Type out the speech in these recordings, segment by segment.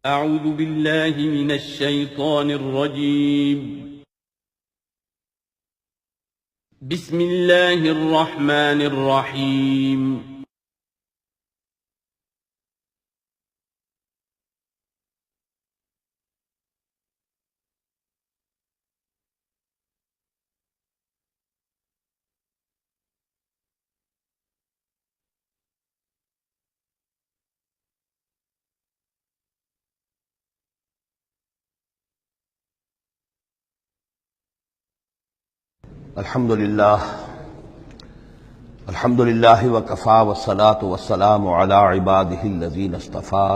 أعوذ بالله من الشيطان الرجيم. بسم الله الرحمن الرحيم. الحمد للہ وکفا والصلاة والسلام علی عباده الذین اصطفى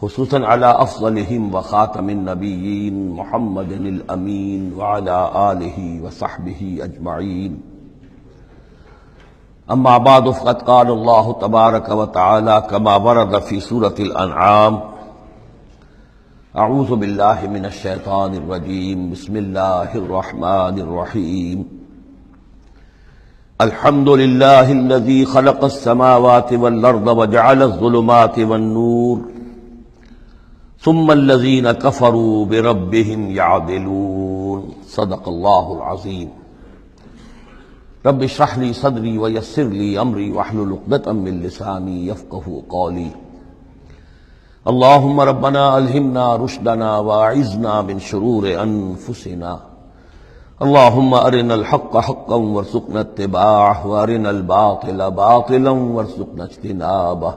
خصوصا علی افضلهم وخاتم النبیین محمد الامین وعلی آلہ وصحبہ اجمعین. اما بعد فقد قال اللہ تبارک وتعالی کما ورد فی سورة الانعام: اعوذ باللہ من الشیطان الرجیم بسم اللہ الرحمن الرحیم. الحمد للہ الذی خلق السماوات والارض وجعل الظلمات والنور ثم الذین کفروا بربهم یعدلون. صدق اللہ العظیم. رب اشرح لی صدری ویسر لی امری واحلل عقدۃ من لسانی یفقہوا قولی. اللہم ربنا الہمنا رشدنا واعذنا من شرور انفسنا. اللہم ارنا الحق حقا وارزقنا اتباعہ وارنا الباطل باطلا وارزقنا اجتنابہ.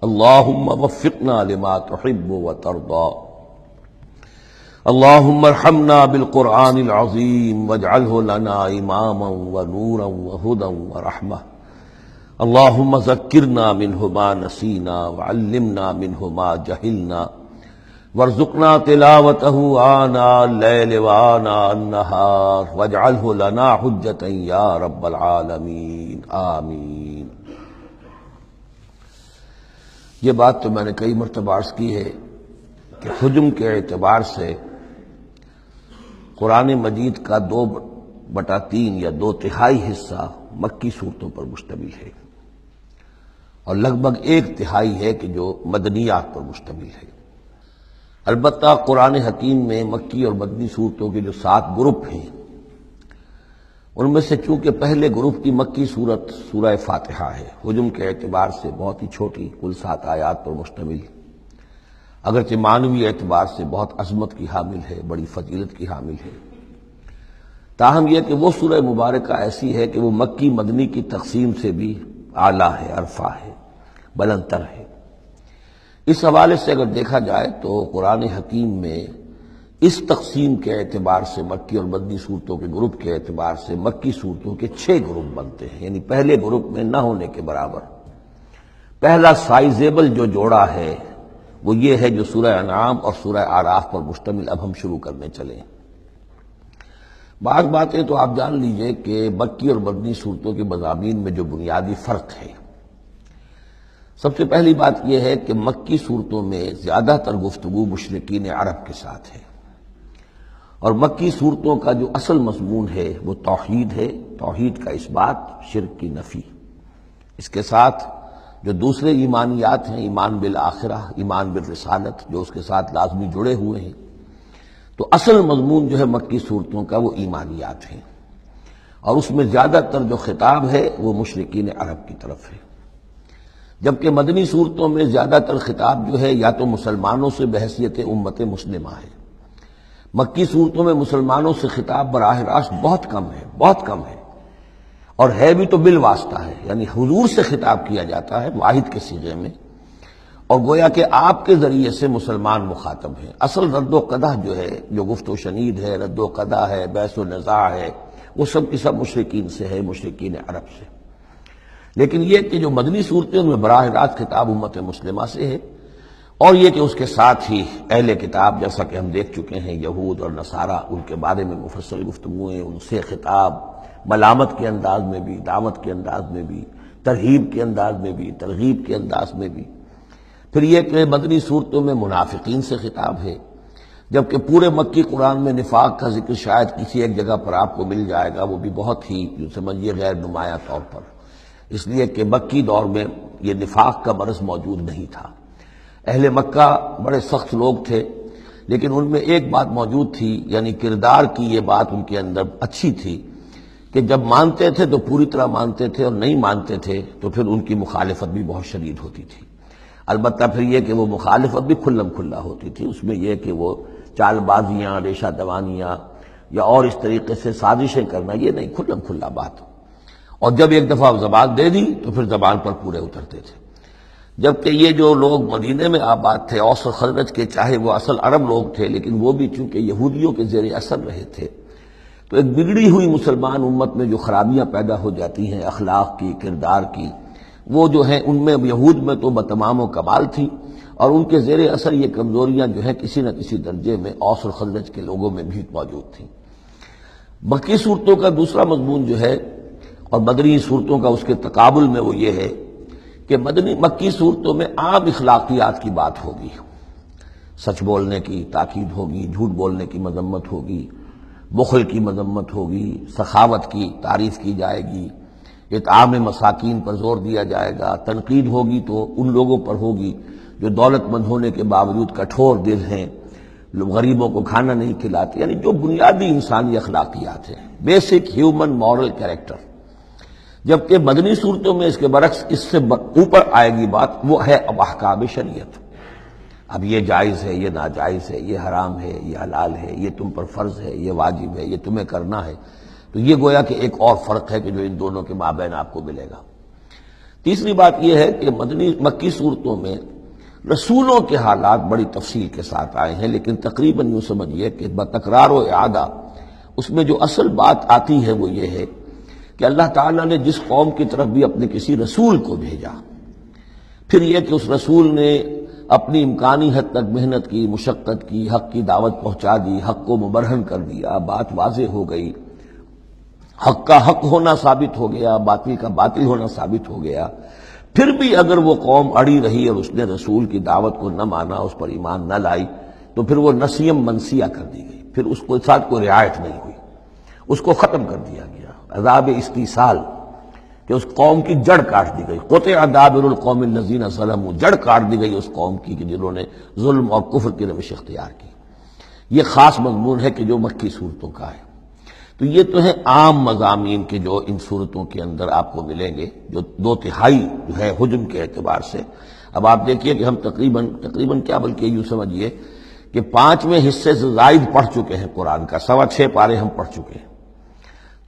اللہم وفقنا لما تحب وترضى. اللہم ارحمنا بالقرآن العظیم واجعلہ لنا اماما ونورا وہدى ورحمہ. اللہم ذکرنا منہ ما نسینا وعلمنا منہ ما جہلنا وارزقنا تلاوتہ آناء اللیل وآناء النہار واجعلہ لنا حجتا یا رب العالمین آمین. یہ بات تو میں نے کئی مرتبہ عرض کی ہے کہ حجم کے اعتبار سے قرآن مجید کا 2/3 یا 2/3 حصہ مکی صورتوں پر مشتمل ہے، اور لگ بھگ 1/3 ہے کہ جو مدنیات پر مشتمل ہے. البتہ قرآن حکیم میں مکی اور مدنی صورتوں کے جو 7 گروپ ہیں، ان میں سے چونکہ پہلے گروپ کی مکی صورت سورہ فاتحہ ہے، حجم کے اعتبار سے بہت ہی چھوٹی، کل 7 آیات پر مشتمل، اگرچہ معنوی اعتبار سے بہت عظمت کی حامل ہے، بڑی فضیلت کی حامل ہے. تاہم یہ کہ وہ سورہ مبارکہ ایسی ہے کہ وہ مکی مدنی کی تقسیم سے بھی اعلیٰ ہے، عرفہ ہے، بلندتر ہے. اس حوالے سے اگر دیکھا جائے تو قرآن حکیم میں اس تقسیم کے اعتبار سے مکی اور مدنی صورتوں کے گروپ کے اعتبار سے مکی صورتوں کے 6 گروپ بنتے ہیں، یعنی پہلے گروپ میں نہ ہونے کے برابر. پہلا سائزیبل جو جوڑا ہے وہ یہ ہے جو سورہ انعام اور سورہ اعراف پر مشتمل اب ہم شروع کرنے چلیں. بعض باتیں تو آپ جان لیجئے کہ مکی اور مدنی صورتوں کے مضامین میں جو بنیادی فرق ہے. سب سے پہلی بات یہ ہے کہ مکی صورتوں میں زیادہ تر گفتگو مشرکین عرب کے ساتھ ہے، اور مکی صورتوں کا جو اصل مضمون ہے وہ توحید ہے، توحید کا اثبات، شرک کی نفی. اس کے ساتھ جو دوسرے ایمانیات ہیں، ایمان بالآخرہ، ایمان بالرسالت، جو اس کے ساتھ لازمی جڑے ہوئے ہیں. تو اصل مضمون جو ہے مکی صورتوں کا وہ ایمانیات ہیں، اور اس میں زیادہ تر جو خطاب ہے وہ مشرکین عرب کی طرف ہے. جبکہ مدنی صورتوں میں زیادہ تر خطاب جو ہے یا تو مسلمانوں سے بحیثیت امت مسلمہ ہے. مکی صورتوں میں مسلمانوں سے خطاب براہ راست بہت کم ہے، بہت کم ہے، اور ہے بھی تو بالواسطہ ہے، یعنی حضور سے خطاب کیا جاتا ہے واحد کے صیغے میں، اور گویا کہ آپ کے ذریعے سے مسلمان مخاطب ہیں. اصل رد و قدح جو ہے، جو گفت و شنید ہے، رد و قدح ہے، بحث و نزاع ہے، وہ سب کی سب مشرکین سے ہے، مشرکین عرب سے. لیکن یہ کہ جو مدنی صورتیں ان میں براہ راست خطاب امت مسلمہ سے ہے، اور یہ کہ اس کے ساتھ ہی اہل کتاب، جیسا کہ ہم دیکھ چکے ہیں، یہود اور نصارہ، ان کے بارے میں مفصل گفتگویں، ان سے خطاب ملامت کے انداز میں بھی، دعوت کے انداز میں بھی، ترہیب کے انداز میں بھی، ترغیب کے انداز میں بھی. پھر یہ کہ مدنی صورتوں میں منافقین سے خطاب ہے، جبکہ پورے مکی قرآن میں نفاق کا ذکر شاید کسی ایک جگہ پر آپ کو مل جائے گا، وہ بھی بہت ہی جو سمجھیے غیر نمایاں طور پر، اس لیے کہ مکی دور میں یہ نفاق کا مرض موجود نہیں تھا. اہل مکہ بڑے سخت لوگ تھے، لیکن ان میں ایک بات موجود تھی، یعنی کردار کی یہ بات ان کے اندر اچھی تھی کہ جب مانتے تھے تو پوری طرح مانتے تھے، اور نہیں مانتے تھے تو پھر ان کی مخالفت بھی بہت شدید ہوتی تھی۔ البتہ پھر یہ کہ وہ مخالفت بھی کھلم کھلا ہوتی تھی، اس میں یہ کہ وہ چال بازیاں، ریشہ دوانیاں یا اور اس طریقے سے سازشیں کرنا، یہ نہیں، کھلم کھلا بات۔ اور جب ایک دفعہ زبان دے دی تو پھر زبان پر پورے اترتے تھے۔ جبکہ یہ جو لوگ مدینے میں آباد تھے، اوس اور خزرج کے، چاہے وہ اصل عرب لوگ تھے لیکن وہ بھی چونکہ یہودیوں کے زیر اثر رہے تھے، تو ایک بگڑی ہوئی مسلمان امت میں جو خرابیاں پیدا ہو جاتی ہیں اخلاق کی، کردار کی، وہ جو ہیں ان میں یہود میں تو بتمام و کمال تھی، اور ان کے زیر اثر یہ کمزوریاں جو ہیں کسی نہ کسی درجے میں اوس اور خزرج کے لوگوں میں بھی موجود تھیں۔ مکی صورتوں کا دوسرا مضمون جو ہے اور مدنی صورتوں کا اس کے تقابل میں وہ یہ ہے کہ مکی صورتوں میں عام اخلاقیات کی بات ہوگی، سچ بولنے کی تاکید ہوگی، جھوٹ بولنے کی مذمت ہوگی، بخل کی مذمت ہوگی، سخاوت کی تعریف کی جائے گی، اطعام مساکین پر زور دیا جائے گا، تنقید ہوگی تو ان لوگوں پر ہوگی جو دولت مند ہونے کے باوجود کٹھور دل ہیں، غریبوں کو کھانا نہیں کھلاتے، یعنی جو بنیادی انسانی اخلاقیات ہیں، بیسک ہیومن مورل کیریکٹر۔ جبکہ مدنی صورتوں میں اس کے برعکس اس سے اوپر آئے گی بات، وہ ہے اب احکام شریعت۔ اب یہ جائز ہے، یہ ناجائز ہے، یہ حرام ہے، یہ حلال ہے، یہ تم پر فرض ہے، یہ واجب ہے، یہ تمہیں کرنا ہے۔ تو یہ گویا کہ ایک اور فرق ہے کہ جو ان دونوں کے مابین آپ کو ملے گا۔ تیسری بات یہ ہے کہ مکی صورتوں میں رسولوں کے حالات بڑی تفصیل کے ساتھ آئے ہیں، لیکن تقریباً یوں سمجھیے کہ بتکرار و اعادہ اس میں جو اصل بات آتی ہے وہ یہ ہے کہ اللہ تعالیٰ نے جس قوم کی طرف بھی اپنے کسی رسول کو بھیجا، پھر یہ کہ اس رسول نے اپنی امکانی حد تک محنت کی، مشقت کی، حق کی دعوت پہنچا دی، حق کو مبرہن کر دیا، بات واضح ہو گئی، حق کا حق ہونا ثابت ہو گیا، باطل کا باطل ہونا ثابت ہو گیا، پھر بھی اگر وہ قوم اڑی رہی اور اس نے رسول کی دعوت کو نہ مانا، اس پر ایمان نہ لائی، تو پھر وہ نسیم منسیہ کر دی گئی، پھر اس کے ساتھ کوئی رعایت نہیں ہوئی، اس کو ختم کر دیا گیا، عذاب استیصال، کہ اس قوم کی جڑ کاٹ دی گئی، قطع دابر القوم الذین ظلموا، جڑ کاٹ دی گئی اس قوم کی کہ جنہوں نے ظلم اور کفر کی روش اختیار کی۔ یہ خاص مضمون ہے کہ جو مکی صورتوں کا ہے۔ تو یہ تو ہیں عام مضامین کے جو ان صورتوں کے اندر آپ کو ملیں گے، جو 2/3 جو ہے حجم کے اعتبار سے۔ اب آپ دیکھیے کہ ہم تقریباً کیا بلکہ یوں سمجھیے کہ 5ویں حصے سے زائد پڑھ چکے ہیں قرآن کا، 6.25 پارے ہم پڑھ چکے ہیں،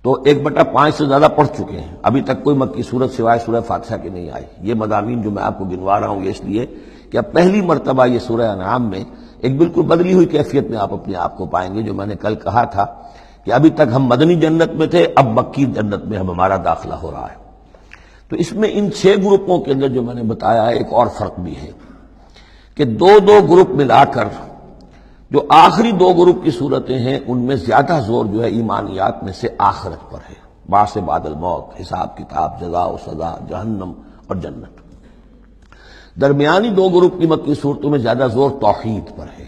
تو 1/5 سے زیادہ پڑھ چکے ہیں۔ ابھی تک کوئی مکی صورت سوائے سورہ فاتحہ کی نہیں آئی۔ یہ مضامین جو میں آپ کو گنوا رہا ہوں یہ اس لیے کہ اب پہلی مرتبہ یہ سورہ انعام میں ایک بالکل بدلی ہوئی کیفیت میں آپ اپنے آپ کو پائیں گے، جو میں نے کل کہا تھا کہ ابھی تک ہم مدنی جنت میں تھے، اب مکی جنت میں ہمارا داخلہ ہو رہا ہے۔ تو اس میں ان 6 گروپوں کے اندر جو میں نے بتایا ہے ایک اور فرق بھی ہے کہ 2 گروپ ملا کر جو آخری 2 گروپ کی صورتیں ہیں ان میں زیادہ زور جو ہے ایمانیات میں سے آخرت پر ہے، بعث بعد الموت، حساب کتاب، جزا و سزا، جہنم اور جنت۔ درمیانی 2 گروپ کی مکی صورتوں میں زیادہ زور توحید پر ہے،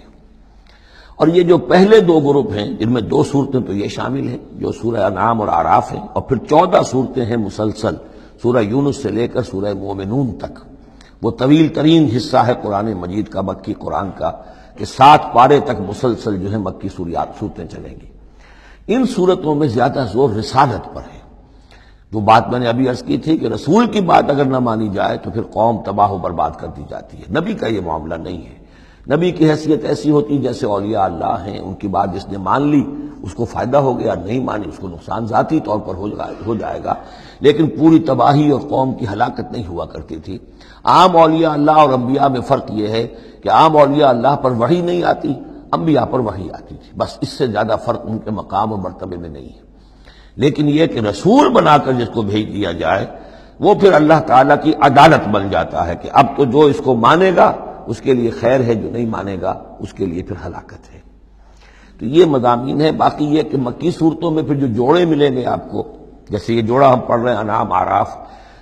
اور یہ جو پہلے 2 گروپ ہیں جن میں 2 صورتیں تو یہ شامل ہیں جو سورہ انعام اور اعراف ہیں، اور پھر 14 صورتیں ہیں مسلسل سورہ یونس سے لے کر سورہ مومنون تک۔ وہ طویل ترین حصہ ہے قرآن مجید کا، مکی قرآن کا، کہ 7 پارے تک مسلسل جو ہے مکی صورتیں چلیں گی۔ ان صورتوں میں زیادہ زور رسالت پر ہے۔ جو بات میں نے ابھی عرض کی تھی کہ رسول کی بات اگر نہ مانی جائے تو پھر قوم تباہ و برباد کر دی جاتی ہے۔ نبی کا یہ معاملہ نہیں ہے۔ نبی کی حیثیت ایسی ہوتی جیسے اولیاء اللہ ہیں، ان کی بات جس نے مان لی اس کو فائدہ ہو گیا، نہیں مانی اس کو نقصان ذاتی طور پر ہو جائے گا، لیکن پوری تباہی اور قوم کی ہلاکت نہیں ہوا کرتی تھی۔ عام اولیاء اللہ اور انبیاء میں فرق یہ ہے کہ عام اولیاء اللہ پر وحی نہیں آتی، انبیاء پر وحی آتی تھی، بس اس سے زیادہ فرق ان کے مقام اور مرتبے میں نہیں ہے۔ لیکن یہ کہ رسول بنا کر جس کو بھیج دیا جائے وہ پھر اللہ تعالیٰ کی عدالت بن جاتا ہے کہ اب تو جو اس کو مانے گا اس کے لیے خیر ہے، جو نہیں مانے گا اس کے لیے پھر ہلاکت ہے۔ تو یہ مضامین ہے۔ باقی یہ کہ مکی صورتوں میں پھر جو جوڑے ملیں گے آپ کو، جیسے یہ جوڑا ہم پڑھ رہے ہیں انعام اعراف،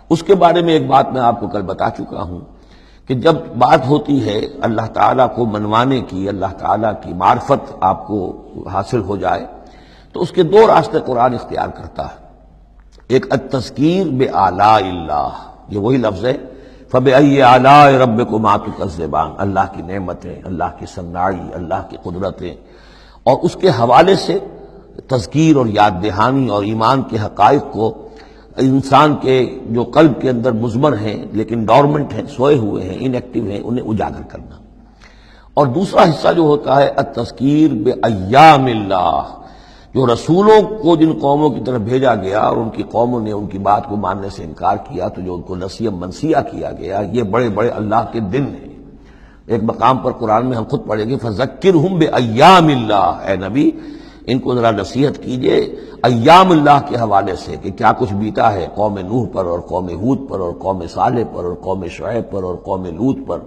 اس کے بارے میں ایک بات میں آپ کو کل بتا چکا ہوں کہ جب بات ہوتی ہے اللہ تعالیٰ کو منوانے کی، اللہ تعالیٰ کی معرفت آپ کو حاصل ہو جائے، تو اس کے 2 راستے قرآن اختیار کرتا ہے۔ ایک التذکیر بآلاء اللہ، یہ وہی لفظ ہے فَبِأَيِّ آلَاءِ رَبِّكُمَا تُكَذِّبَانِ، اللہ کی نعمتیں، اللہ کی صناعی، اللہ کی قدرتیں، اور اس کے حوالے سے تذکیر اور یاد دہانی اور ایمان کے حقائق کو انسان کے جو قلب کے اندر مضمر ہیں لیکن ڈورمنٹ ہیں، سوئے ہوئے ہیں، ان ایکٹیو ہیں، انہیں اجاگر کرنا۔ اور دوسرا حصہ جو ہوتا ہے التذکیر بایام اللہ، جو رسولوں کو جن قوموں کی طرف بھیجا گیا اور ان کی قوموں نے ان کی بات کو ماننے سے انکار کیا تو جو ان کو نسیہ منسیہ کیا گیا، یہ بڑے بڑے اللہ کے دن ہیں۔ ایک مقام پر قرآن میں ہم خود پڑھیں گے فذکرہم بایام اللہ، اے نبی ان کو ذرا نصیحت کیجئے ایام اللہ کے حوالے سے کہ کیا کچھ بیتا ہے قوم نوح پر اور قوم ہود پر اور قوم صالح پر اور قوم شعیب پر اور قوم لوط پر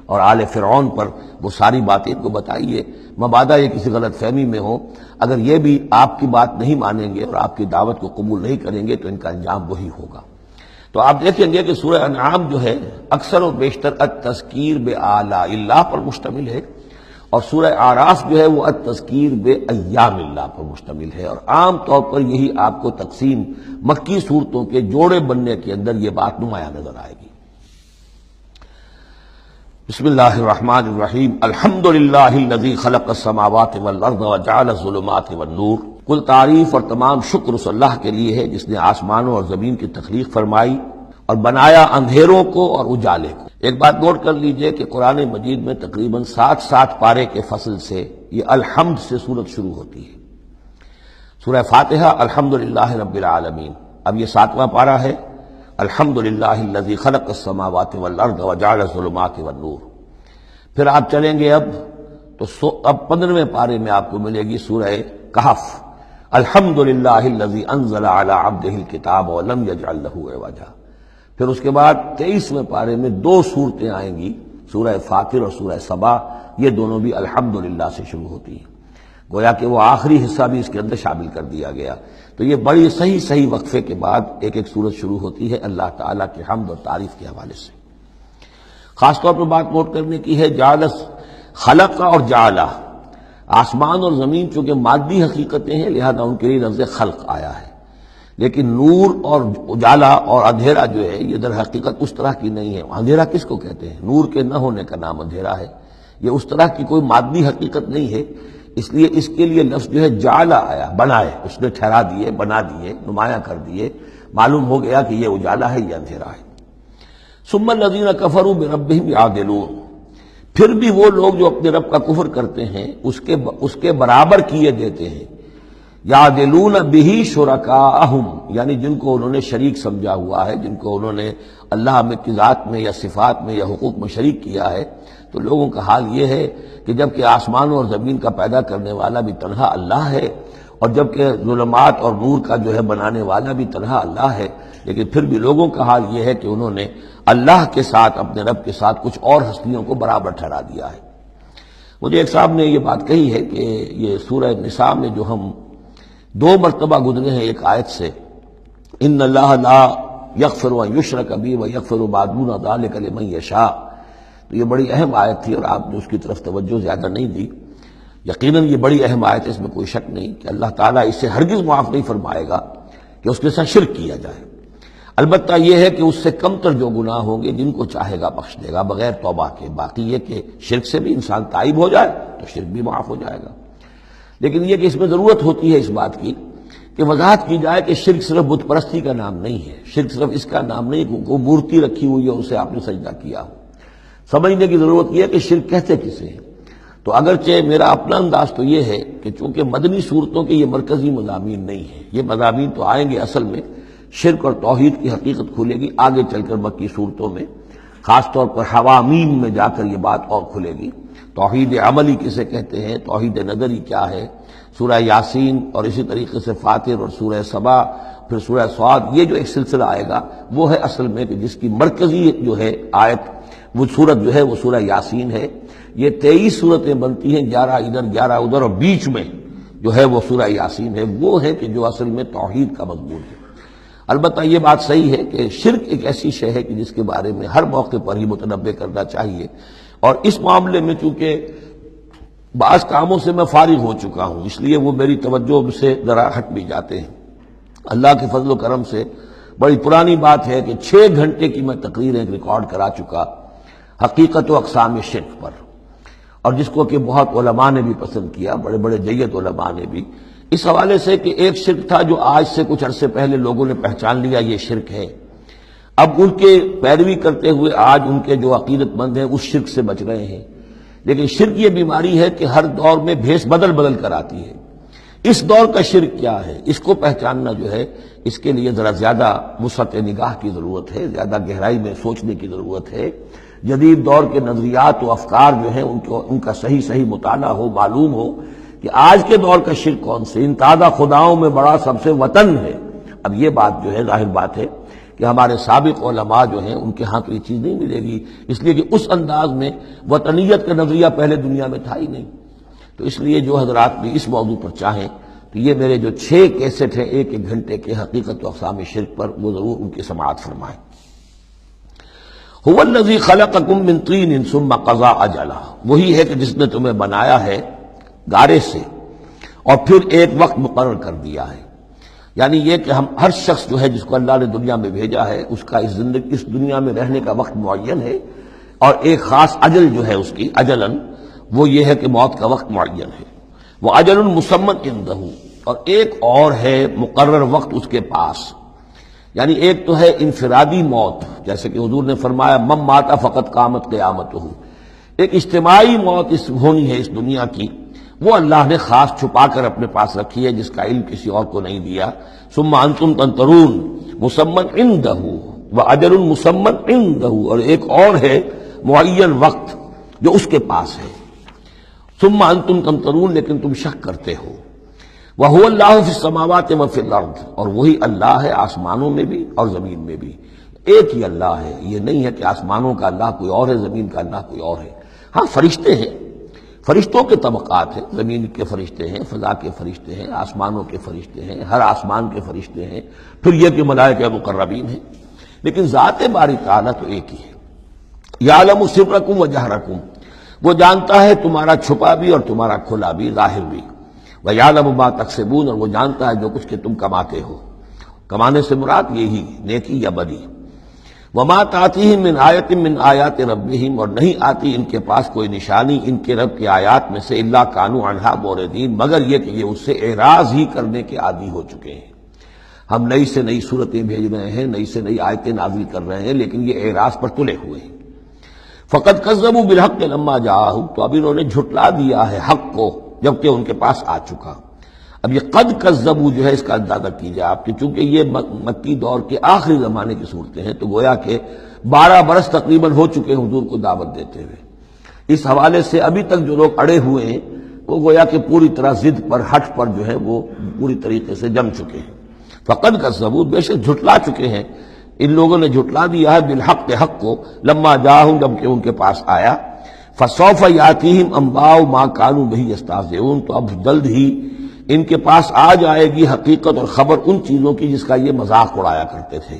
اور آل فرعون پر، وہ ساری باتیں ان کو بتائیے، مبادا یہ کسی غلط فہمی میں ہو، اگر یہ بھی آپ کی بات نہیں مانیں گے اور آپ کی دعوت کو قبول نہیں کریں گے تو ان کا انجام وہی ہوگا۔ تو آپ دیکھیں گے کہ سورہ انعام جو ہے اکثر و بیشتر التذکیر بآلاء اللہ پر مشتمل ہے، اور سورہ اعراف جو ہے وہ التذکیر بایام اللہ پر مشتمل ہے، اور عام طور پر یہی آپ کو تقسیم مکی صورتوں کے جوڑے بننے کے اندر یہ بات نمایاں نظر آئے گی۔ بسم اللہ الرحمن الرحیم، الحمد للہ الذی خلق السماوات والارض وجعل الظلمات والنور، کل تعریف اور تمام شکر اس اللہ کے لیے ہے جس نے آسمانوں اور زمین کی تخلیق فرمائی اور بنایا اندھیروں کو اور اجالے کو۔ ایک بات نوٹ کر لیجئے کہ قرآن مجید میں تقریباً 7 پارے کے فصل سے یہ الحمد سے سورت شروع ہوتی ہے۔ سورہ فاتحہ الحمدللہ رب العالمین، اب یہ 7واں پارہ ہے، الحمدللہ الذی خلق السماوات والارض وجعل الظلمات والنور۔ پھر آپ چلیں گے اب 15ویں پارے میں آپ کو ملے گی سورہ کہف، الحمدللہ الذی انزل علی عبدہ الکتاب ولم یجعل لہ عوجا۔ پھر اس کے بعد 23ویں پارے میں 2 صورتیں آئیں گی، سورہ فاطر اور سورہ سبا، یہ دونوں بھی الحمدللہ سے شروع ہوتی ہیں، گویا کہ وہ آخری حصہ بھی اس کے اندر شامل کر دیا گیا۔ تو یہ بڑی صحیح وقفے کے بعد ایک سورت شروع ہوتی ہے اللہ تعالیٰ کے حمد اور تعریف کے حوالے سے۔ خاص طور پر بات نوٹ کرنے کی ہے جعل، خلق اور جعل، آسمان اور زمین چونکہ مادی حقیقتیں ہیں لہذا ان کے لیے لفظ خلق آیا ہے، لیکن نور اور اجالا اور اندھیرا جو ہے یہ در حقیقت اس طرح کی نہیں ہے۔ اندھیرا کس کو کہتے ہیں؟ نور کے نہ ہونے کا نام اندھیرا ہے، یہ اس طرح کی کوئی مادی حقیقت نہیں ہے، اس لیے اس کے لیے لفظ جو ہے جعل آیا، بنائے، اس نے ٹھہرا دیے، بنا دیے، نمایاں کر دیے، معلوم ہو گیا کہ یہ اجالا ہے، یہ اندھیرا ہے۔ ثم الذین کفروا بربہم یعدلون، پھر بھی وہ لوگ جو اپنے رب کا کفر کرتے ہیں اس کے برابر کیے دیتے ہیں، یعدلون بہ شرکاءہم، یعنی جن کو انہوں نے شریک سمجھا ہوا ہے، جن کو انہوں نے اللہ میں کی ذات میں یا صفات میں یا حقوق میں شریک کیا ہے، تو لوگوں کا حال یہ ہے کہ جبکہ آسمانوں اور زمین کا پیدا کرنے والا بھی تنہا اللہ ہے، اور جبکہ ظلمات اور نور کا جو ہے بنانے والا بھی تنہا اللہ ہے، لیکن پھر بھی لوگوں کا حال یہ ہے کہ انہوں نے اللہ کے ساتھ، اپنے رب کے ساتھ کچھ اور ہستیوں کو برابر ٹھہرا دیا ہے۔ مجھے ایک صاحب نے یہ بات کہی ہے کہ یہ سورہ نساء میں جو ہم 2 مرتبہ گزرے ہیں ایک آیت سے، ان اللہ لا یغفر ان یشرک بہ ویغفر ما دون ذلک لمن یشاء، تو یہ بڑی اہم آیت تھی اور آپ نے اس کی طرف توجہ زیادہ نہیں دی۔ یقیناً یہ بڑی اہم آیت ہے، اس میں کوئی شک نہیں کہ اللہ تعالیٰ اسے ہرگز معاف نہیں فرمائے گا کہ اس کے ساتھ شرک کیا جائے، البتہ یہ ہے کہ اس سے کم تر جو گناہ ہوں گے جن کو چاہے گا بخش دے گا بغیر توبہ کے، باقی یہ کہ شرک سے بھی انسان تائب ہو جائے تو شرک بھی معاف ہو جائے گا۔ لیکن یہ کہ اس میں ضرورت ہوتی ہے اس بات کی کہ وضاحت کی جائے کہ شرک صرف بت پرستی کا نام نہیں ہے، شرک صرف اس کا نام نہیں کہ کوئی مورتی رکھی ہوئی ہے اسے آپ نے سجدہ کیا ہو۔ سمجھنے کی ضرورت یہ ہے کہ شرک کہتے کسے ہیں۔ تو اگرچہ میرا اپنا انداز تو یہ ہے کہ چونکہ مدنی صورتوں کے یہ مرکزی مضامین نہیں ہیں، یہ مضامین تو آئیں گے، اصل میں شرک اور توحید کی حقیقت کھلے گی آگے چل کر مکی صورتوں میں، خاص طور پر حوامیم میں جا کر یہ بات اور کھلے گی۔ توحید عملی کسے کہتے ہیں، توحید نظری کیا ہے، سورہ یاسین اور اسی طریقے سے فاطر اور سورہ سبا، پھر سورہ صاد، یہ جو ایک سلسلہ آئے گا وہ ہے اصل میں کہ جس کی مرکزی جو ہے آیت، وہ سورت جو ہے وہ سورہ یاسین ہے۔ یہ 23 صورتیں بنتی ہیں، 11 ادھر 11 ادھر، اور بیچ میں جو ہے وہ سورہ یاسین ہے، وہ ہے کہ جو اصل میں توحید کا مضمون ہے۔ البتہ یہ بات صحیح ہے کہ شرک ایک ایسی شے ہے کہ جس کے بارے میں ہر موقع پر ہی متنبہ کرنا چاہیے، اور اس معاملے میں چونکہ بعض کاموں سے میں فارغ ہو چکا ہوں اس لیے وہ میری توجہ سے ذرا ہٹ بھی جاتے ہیں۔ اللہ کے فضل و کرم سے بڑی پرانی بات ہے کہ 6 گھنٹے کی میں تقریر ایک ریکارڈ کرا چکا حقیقت و اقسام شرک پر، اور جس کو کہ بہت علماء نے بھی پسند کیا، بڑے بڑے جید علماء نے بھی، اس حوالے سے کہ ایک شرک تھا جو آج سے کچھ عرصے پہلے لوگوں نے پہچان لیا یہ شرک ہے، اب ان کے پیروی کرتے ہوئے آج ان کے جو عقیدت مند ہیں اس شرک سے بچ رہے ہیں۔ لیکن شرک یہ بیماری ہے کہ ہر دور میں بھیس بدل بدل کر آتی ہے۔ اس دور کا شرک کیا ہے، اس کو پہچاننا جو ہے، اس کے لیے ذرا زیادہ وسعت نگاہ کی ضرورت ہے، زیادہ گہرائی میں سوچنے کی ضرورت ہے۔ جدید دور کے نظریات و افکار جو ہیں ان کا صحیح مطالعہ ہو، معلوم ہو کہ آج کے دور کا شرک کون سے، ان تازہ خداؤں میں بڑا سب سے وطن ہے۔ اب یہ بات جو ہے ظاہر بات ہے کہ ہمارے سابق علماء جو ہیں ان کے ہاں تو یہ چیز نہیں ملے گی، اس لیے کہ اس انداز میں وطنیت کا نظریہ پہلے دنیا میں تھا ہی نہیں۔ تو اس لیے جو حضرات بھی اس موضوع پر چاہیں تو یہ میرے جو 6 کیسٹ ہیں 1 گھنٹے کے حقیقت و اقسام شرک پر، وہ ضرور ان کی سماعت فرمائیں۔ هو الذی خلقکم من طین ثم قضى اجلا، وہی ہے کہ جس نے تمہیں بنایا ہے گارے سے اور پھر ایک وقت مقرر کر دیا ہے۔ یعنی یہ کہ ہم ہر شخص جو ہے جس کو اللہ نے دنیا میں بھیجا ہے اس کا اس دنیا میں رہنے کا وقت معین ہے، اور ایک خاص اجل جو ہے اس کی اجلاً وہ یہ ہے کہ موت کا وقت معین ہے۔ وہ اجل مسمى عنده، اور ایک اور ہے مقرر وقت اس کے پاس۔ یعنی ایک تو ہے انفرادی موت، جیسے کہ حضور نے فرمایا من مات فقط قامت قیامتہ، ایک اجتماعی موت ہونی ہے اس دنیا کی، وہ اللہ نے خاص چھپا کر اپنے پاس رکھی ہے، جس کا علم کسی اور کو نہیں دیا۔ ثم انتم تنظرون مسمى عنده واجل مسمى عنده، اور ایک اور ہے معین وقت جو اس کے پاس ہے۔ ثم انتم تنظرون، لیکن تم شک کرتے ہو۔ وَهُوَ اللَّهُ فِي السَّمَاوَاتِ وَفِي الْأَرْضِ، اور وہی اللہ ہے آسمانوں میں بھی اور زمین میں بھی، ایک ہی اللہ ہے۔ یہ نہیں ہے کہ آسمانوں کا اللہ کوئی اور ہے، زمین کا اللہ کوئی اور ہے۔ ہاں فرشتے ہیں، فرشتوں کے طبقات ہیں، زمین کے فرشتے ہیں، فضا کے فرشتے ہیں، آسمانوں کے فرشتے ہیں، ہر آسمان کے فرشتے ہیں، پھر یہ کہ ملائکہ مقربین ہیں، لیکن ذات باری تعالیٰ تو ایک ہی ہے۔ یعلم سرکم و جہرکم، وہ جانتا ہے تمہارا چھپا بھی اور تمہارا کھلا بھی، ظاہر بھی۔ وَيَعْلَمُ مَا تَكْسِبُونَ، اور وہ جانتا ہے جو کچھ کہ تم کماتے ہو۔ کمانے سے مراد یہی نیکی یا بدی۔ وَمَا تَأْتِيهِم مِّنْ آیَةٍ مِّنْ آیَاتِ رَبِّهِمْ، اور نہیں آتی ان کے پاس کوئی نشانی ان کے رب کی آیات میں سے، إِلَّا كَانُوا عَنْهَا مُعْرِضِينَ، مگر یہ کہ یہ اس سے اعراض ہی کرنے کے عادی ہو چکے ہیں۔ ہم نئی سے نئی صورتیں بھیج رہے ہیں، نئی سے نئی آیتیں نازل کر رہے ہیں، لیکن یہ اعراض پر تلے ہوئے ہیں۔ فَقَدْ كَذَّبُوا بِالْحَقِّ لَمَّا جَاءَهُمْ، تو اب انہوں نے جھٹلا دیا ہے حق کو جبکہ ان کے پاس آ چکا۔ اب یہ قد کذبوا جو ہے اس کا اندازہ کیجیے آپ کہ چونکہ یہ مکی دور کے آخری زمانے کی صورتیں ہیں، تو گویا کہ 12 برس تقریباً ہو چکے حضور کو دعوت دیتے ہوئے۔ اس حوالے سے ابھی تک جو لوگ اڑے ہوئے ہیں وہ گویا کہ پوری طرح ضد پر، ہٹ پر جو ہے وہ پوری طریقے سے جم چکے ہیں۔ فقد کذبوا، بے شک جھٹلا چکے ہیں ان لوگوں نے، جھٹلا دیا ہے بالحق، حق کو، لما جاءہم، جبکہ ان کے پاس آیا۔ فسوف یاتیہم انباء ما كانوا به یستہزئون، تو اب جلد ہی ان کے پاس آ جائے گی حقیقت اور خبر ان چیزوں کی جس کا یہ مذاق اڑایا کرتے تھے۔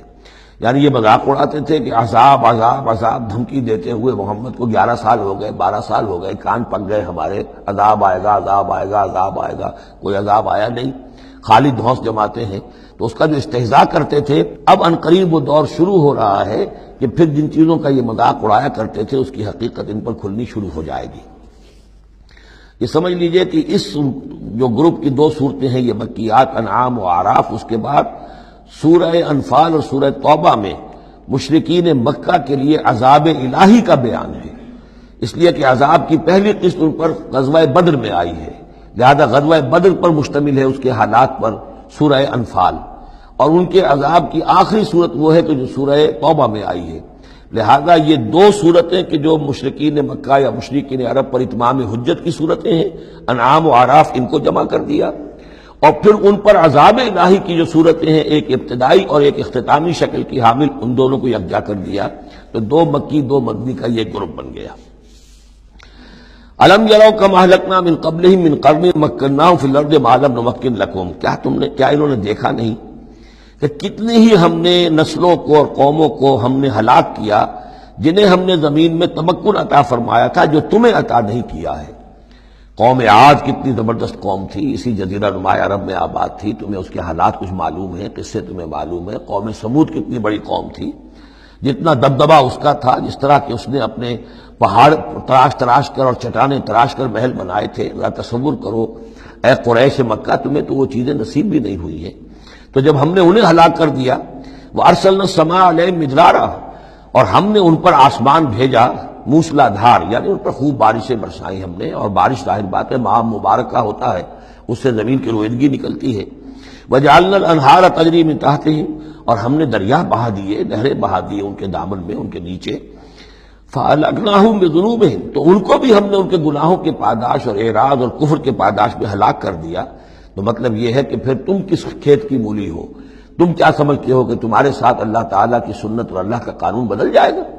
یعنی یہ مذاق اڑاتے تھے کہ عذاب عذاب عذاب، دھمکی دیتے ہوئے محمد کو 11 سال ہو گئے، 12 سال ہو گئے، کان پک گئے ہمارے، عذاب آئے گا عذاب آئے گا عذاب آئے گا، کوئی عذاب آیا نہیں، خالی دھونس جماتے ہیں۔ تو اس کا جو استہزاء کرتے تھے، اب عنقریب وہ دور شروع ہو رہا ہے کہ پھر جن چیزوں کا یہ مذاق اڑایا کرتے تھے اس کی حقیقت ان پر کھلنی شروع ہو جائے گی۔ یہ سمجھ لیجئے کہ اس جو گروپ کی 2 صورتیں ہیں یہ مکیات انعام و اعراف، اس کے بعد سورہ انفال اور سورہ توبہ میں مشرکین مکہ کے لیے عذاب الہی کا بیان ہے، اس لیے کہ عذاب کی پہلی قسط ان پر غزوہ بدر میں آئی ہے، لہذا غزوہ بدر پر مشتمل ہے اس کے حالات پر سورہ انفال، اور ان کے عذاب کی آخری صورت وہ ہے کہ جو سورہ توبہ میں آئی ہے۔ لہذا یہ 2 صورتیں کہ جو مشرکین مکہ یا مشرکین عرب پر اتمام حجت کی صورتیں ہیں، انعام و اعراف، ان کو جمع کر دیا، اور پھر ان پر عذاب الہی کی جو صورتیں ہیں، ایک ابتدائی اور ایک اختتامی شکل کی حامل، ان دونوں کو یکجا کر دیا، تو 2 مکی 2 مدنی کا یہ گروپ بن گیا۔ الم یروا کما اہلکنا من قبلہم من قرن مکناہم فی الارض ما لم نمکن لکم، کیا انہوں نے دیکھا نہیں کہ کتنی ہی ہم نے نسلوں کو اور قوموں کو ہم نے ہلاک کیا جنہیں ہم نے زمین میں تمکن عطا فرمایا تھا جو تمہیں عطا نہیں کیا ہے۔ قوم عاد کتنی زبردست قوم تھی، اسی جزیرہ نما عرب میں آباد تھی، تمہیں اس کے حالات کچھ معلوم ہیں، قصے تمہیں معلوم ہیں۔ قوم سمود کتنی بڑی قوم تھی، جتنا دبدبا اس کا تھا، جس طرح کہ اس نے اپنے پہاڑ تراش کر اور چٹانیں تراش کر محل بنائے تھے، ذرا تصور کرو اے قریش مکہ، تمہیں تو وہ چیزیں نصیب بھی نہیں ہوئی ہیں۔ تو جب ہم نے انہیں ہلاک کر دیا، وَأَرْسَلْنَا السَّمَاءَ عَلَيْهِم مِّدْرَارًا، اور ہم نے ان پر آسمان بھیجا موسلا دھار، یعنی ان پر خوب بارشیں برسائی ہم نے، اور بارش ظاہر بات ہے ماہ مبارک کا ہوتا ہے، اس سے زمین کی رویدگی نکلتی ہے۔ وَجَعَلْنَا الْأَنْهَارَ تَجْرِي مِن تَحْتِهِمْ، اور ہم نے دریا بہا دیے، نہریں بہا دیے ان کے دامن میں، ان کے نیچے۔ فَأَهْلَكْنَاهُم بِذُنُوبِهِمْ، تو ان کو بھی ہم نے ان کے گناہوں کے پاداش اور اعراض اور کفر کے پاداش میں ہلاک کر دیا۔ تو مطلب یہ ہے کہ پھر تم کس کھیت کی مولی ہو؟ تم کیا سمجھتے ہو کہ تمہارے ساتھ اللہ تعالیٰ کی سنت اور اللہ کا قانون بدل جائے گا؟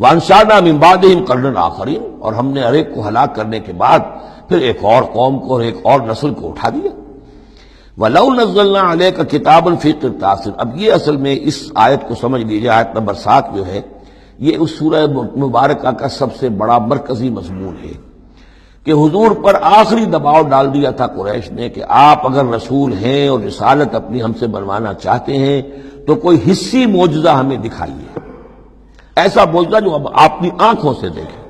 وَأَنشَأْنَا مِن بَعْدِهِمْ قَرْنًا آخَرِينَ، اور ہم نے ہر ایک کو ہلاک کرنے کے بعد پھر ایک اور قوم کو اور ایک اور نسل کو اٹھا دیا۔ وَلَوْ نَزَّلْنَا عَلَيْكَ كِتَابًا فِي قِرْطَاسٍ، اب یہ اصل میں اس آیت کو سمجھ لیجیے، آیت نمبر 7 جو ہے یہ اس سورہ مبارکہ کا سب سے بڑا مرکزی مضمون ہے کہ حضور پر آخری دباؤ ڈال دیا تھا قریش نے کہ آپ اگر رسول ہیں اور رسالت اپنی ہم سے بنوانا چاہتے ہیں تو کوئی حصی معجزہ ہمیں دکھائیے، ایسا معجزہ جو اب آپ اپنی آنکھوں سے دیکھیں۔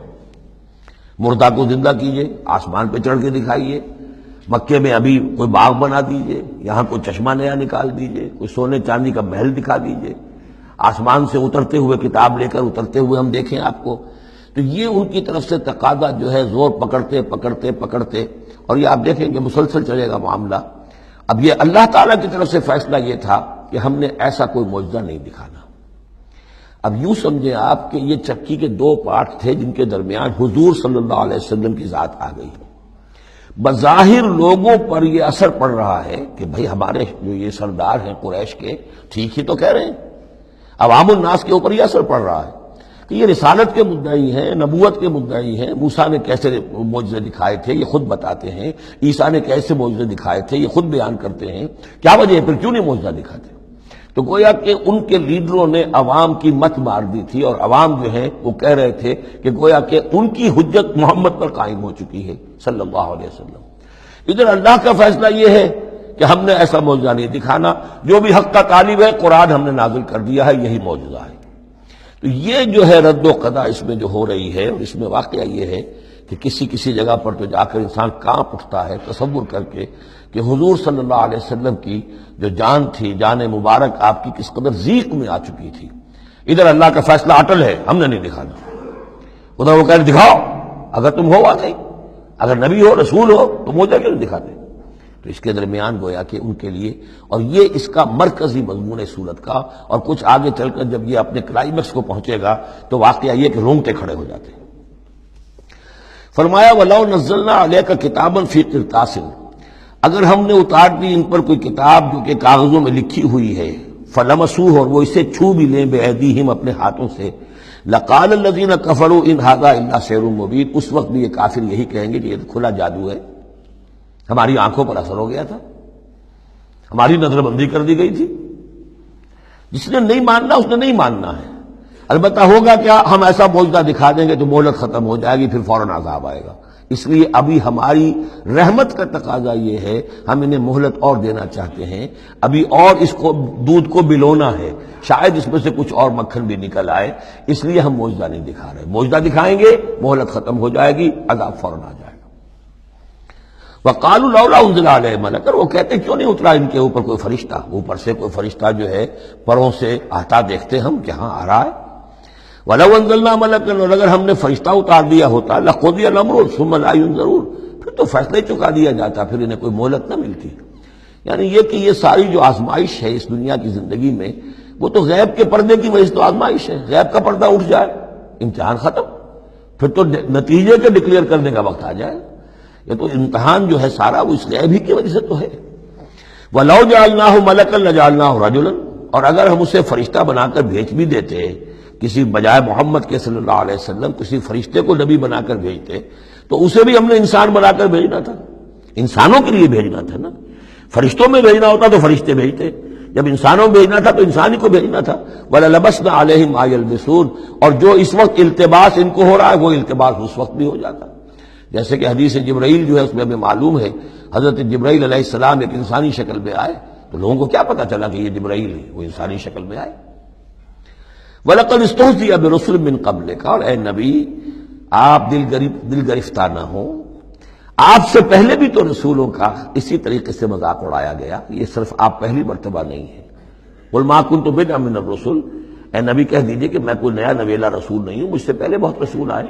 مردہ کو زندہ کیجئے، آسمان پہ چڑھ کے دکھائیے، مکے میں ابھی کوئی باغ بنا دیجئے، یہاں کوئی چشمہ نیا نکال دیجئے، کوئی سونے چاندی کا محل دکھا دیجئے، آسمان سے اترتے ہوئے کتاب لے کر اترتے ہوئے ہم دیکھیں آپ کو۔ تو یہ ان کی طرف سے تقاضا جو ہے زور پکڑتے، اور یہ آپ دیکھیں کہ مسلسل چلے گا معاملہ۔ اب یہ اللہ تعالیٰ کی طرف سے فیصلہ یہ تھا کہ ہم نے ایسا کوئی معجزہ نہیں دکھانا۔ اب یوں سمجھیں آپ کہ یہ چکی کے دو پارٹ تھے جن کے درمیان حضور صلی اللہ علیہ وسلم کی ذات آ گئی۔ بظاہر لوگوں پر یہ اثر پڑ رہا ہے کہ بھئی ہمارے جو یہ سردار ہیں قریش کے ٹھیک ہی تو کہہ رہے ہیں، عوام الناس کے اوپر یہ اثر پڑ رہا ہے کہ یہ رسالت کے مدعی ہیں، نبوت کے مدعی ہیں۔ موسیٰ نے کیسے معجزے دکھائے تھے یہ خود بتاتے ہیں، عیسیٰ نے کیسے معجزے دکھائے تھے یہ خود بیان کرتے ہیں، کیا وجہ ہے پھر کیوں نہیں معجزہ دکھاتے؟ تو گویا کہ ان کے لیڈروں نے عوام کی مت مار دی تھی، اور عوام جو ہے وہ کہہ رہے تھے کہ گویا کہ ان کی حجت محمد پر قائم ہو چکی ہے صلی اللہ علیہ وسلم۔ ادھر اللہ کا فیصلہ یہ ہے کہ ہم نے ایسا معجزہ نہیں دکھانا، جو بھی حق کا طالب ہے قرآن ہم نے نازل کر دیا ہے، یہی معجزہ ہے۔ تو یہ جو ہے رد و قضا اس میں جو ہو رہی ہے، اور اس میں واقعہ یہ ہے کہ کسی جگہ پر تو جا کر انسان کانپ اٹھتا ہے تصور کر کے کہ حضور صلی اللہ علیہ وسلم کی جو جان تھی، جان مبارک آپ کی کس قدر ضیق میں آ چکی تھی۔ ادھر اللہ کا فیصلہ اٹل ہے، ہم نے نہیں دکھانا، ادھر وہ کہہ رہے دکھاؤ، اگر تم ہو واقعی، اگر نبی ہو رسول ہو تو معجزہ کیوں نہیں دکھاتے؟ تو اس کے درمیان گویا کہ ان کے لیے، اور یہ اس کا مرکزی مضمون ہے سورت کا، اور کچھ آگے چل کر جب یہ اپنے کلائمیکس کو پہنچے گا تو واقعہ یہ کہ رونگٹے کھڑے ہو جاتے ہیں۔ فرمایا وَلَوْ نَزَّلْنَا عَلَيْكَ كِتَابًا فِي قِرْطَاسٍ، اگر ہم نے اتار دی ان پر کوئی کتاب جو کہ کاغذوں میں لکھی ہوئی ہے، فَلَمَسُوهُ، اور وہ اسے چھو بھی لیں بِأَيْدِيهِمْ اپنے ہاتھوں سے، لَقَالَ الَّذِينَ كَفَرُوا إِنْ هَذَا إِلَّا سِحْرٌ مُبِينٌ، اس وقت بھی یہ کافر یہی کہیں گے کہ یہ کھلا جادو ہے، ہماری آنکھوں پر اثر ہو گیا تھا، ہماری نظر بندی کر دی گئی تھی۔ جس نے نہیں ماننا اس نے نہیں ماننا ہے، البتہ ہوگا کیا، ہم ایسا معجزہ دکھا دیں گے تو مہلت ختم ہو جائے گی، پھر فوراً عذاب آئے گا۔ اس لیے ابھی ہماری رحمت کا تقاضا یہ ہے، ہم انہیں مہلت اور دینا چاہتے ہیں، ابھی اور اس کو دودھ کو بلونا ہے، شاید اس میں سے کچھ اور مکھن بھی نکل آئے، اس لیے ہم معجزہ نہیں دکھا رہے۔ معجزہ دکھائیں گے مہلت ختم ہو جائے گی، عذاب فوراً آ جائے گا۔ وَقَالُوا لَوْلَا أُنزِلَ عَلَيْهِ مَلَكٌ، وہ کہتے کیوں نہیں اترا ان کے اوپر کوئی فرشتہ، اوپر سے کوئی فرشتہ جو ہے پروں سے آتا دیکھتے ہم کہ ہاں آ رہا ہے۔ وَلَوْ أَنزَلْنَا مَلَكًا، اور اگر ہم نے فرشتہ اتار دیا ہوتا، لَقُضِيَ الْأَمْرُ ثُمَّ لَا يُنظَرُونَ، پھر تو فیصلہ ہی چکا دیا جاتا، پھر انہیں کوئی مہلت نہ ملتی۔ یعنی یہ کہ یہ ساری جو آزمائش ہے اس دنیا کی زندگی میں، وہ تو غیب کے پردے کی وجہ سے تو آزمائش ہے، غیب کا پردہ اٹھ جائے امتحان ختم، پھر تو نتیجے کے ڈکلیئر کرنے کا وقت آ جائے۔ یہ تو امتحان جو ہے سارا وہ اس غیب ہی کی وجہ سے تو ہے۔ وَلَوْ جَعَلْنَاهُ مَلَكًا لَجَعَلْنَاهُ رَجُلًا، اور اگر ہم اسے فرشتہ بنا کر بھیج بھی دیتے، کسی بجائے محمد کے صلی اللہ علیہ وسلم کسی فرشتے کو نبی بنا کر بھیجتے، تو اسے بھی ہم نے انسان بنا کر بھیجنا تھا، انسانوں کے لیے بھیجنا تھا نا۔ فرشتوں میں بھیجنا ہوتا تو فرشتے بھیجتے، جب انسانوں میں بھیجنا تھا تو انسان ہی کو بھیجنا تھا۔ وَلَلَبَسْنَا عَلَيْهِمْ مَا يَلْبِسُونَ، اور جو اس وقت التباس ان کو ہو رہا ہے وہ التباس اس وقت بھی ہو جاتا۔ جیسے کہ حدیث جبرائیل جو ہے اس میں ہمیں معلوم ہے حضرت جبرائیل علیہ السلام ایک انسانی شکل میں آئے، تو لوگوں کو کیا پتا چلا کہ یہ جبرائیل ہے، وہ انسانی شکل میں آئے۔ وَلَقَدِ اسْتُهْزِئَ بِرُسُلٍ مِّن قَبْلِكَ، اور اے نبی آپ دل گرفتار نہ ہوں، آپ سے پہلے بھی تو رسولوں کا اسی طریقے سے مذاق اڑایا گیا، یہ صرف آپ پہلی مرتبہ نہیں ہے۔ قُلْ مَا كُنتُ بِدْعًا مِّنَ الرُّسُلِ، اے نبی کہہ دیجئے کہ میں کوئی نیا نویلا رسول نہیں ہوں، مجھ سے پہلے بہت رسول آئے،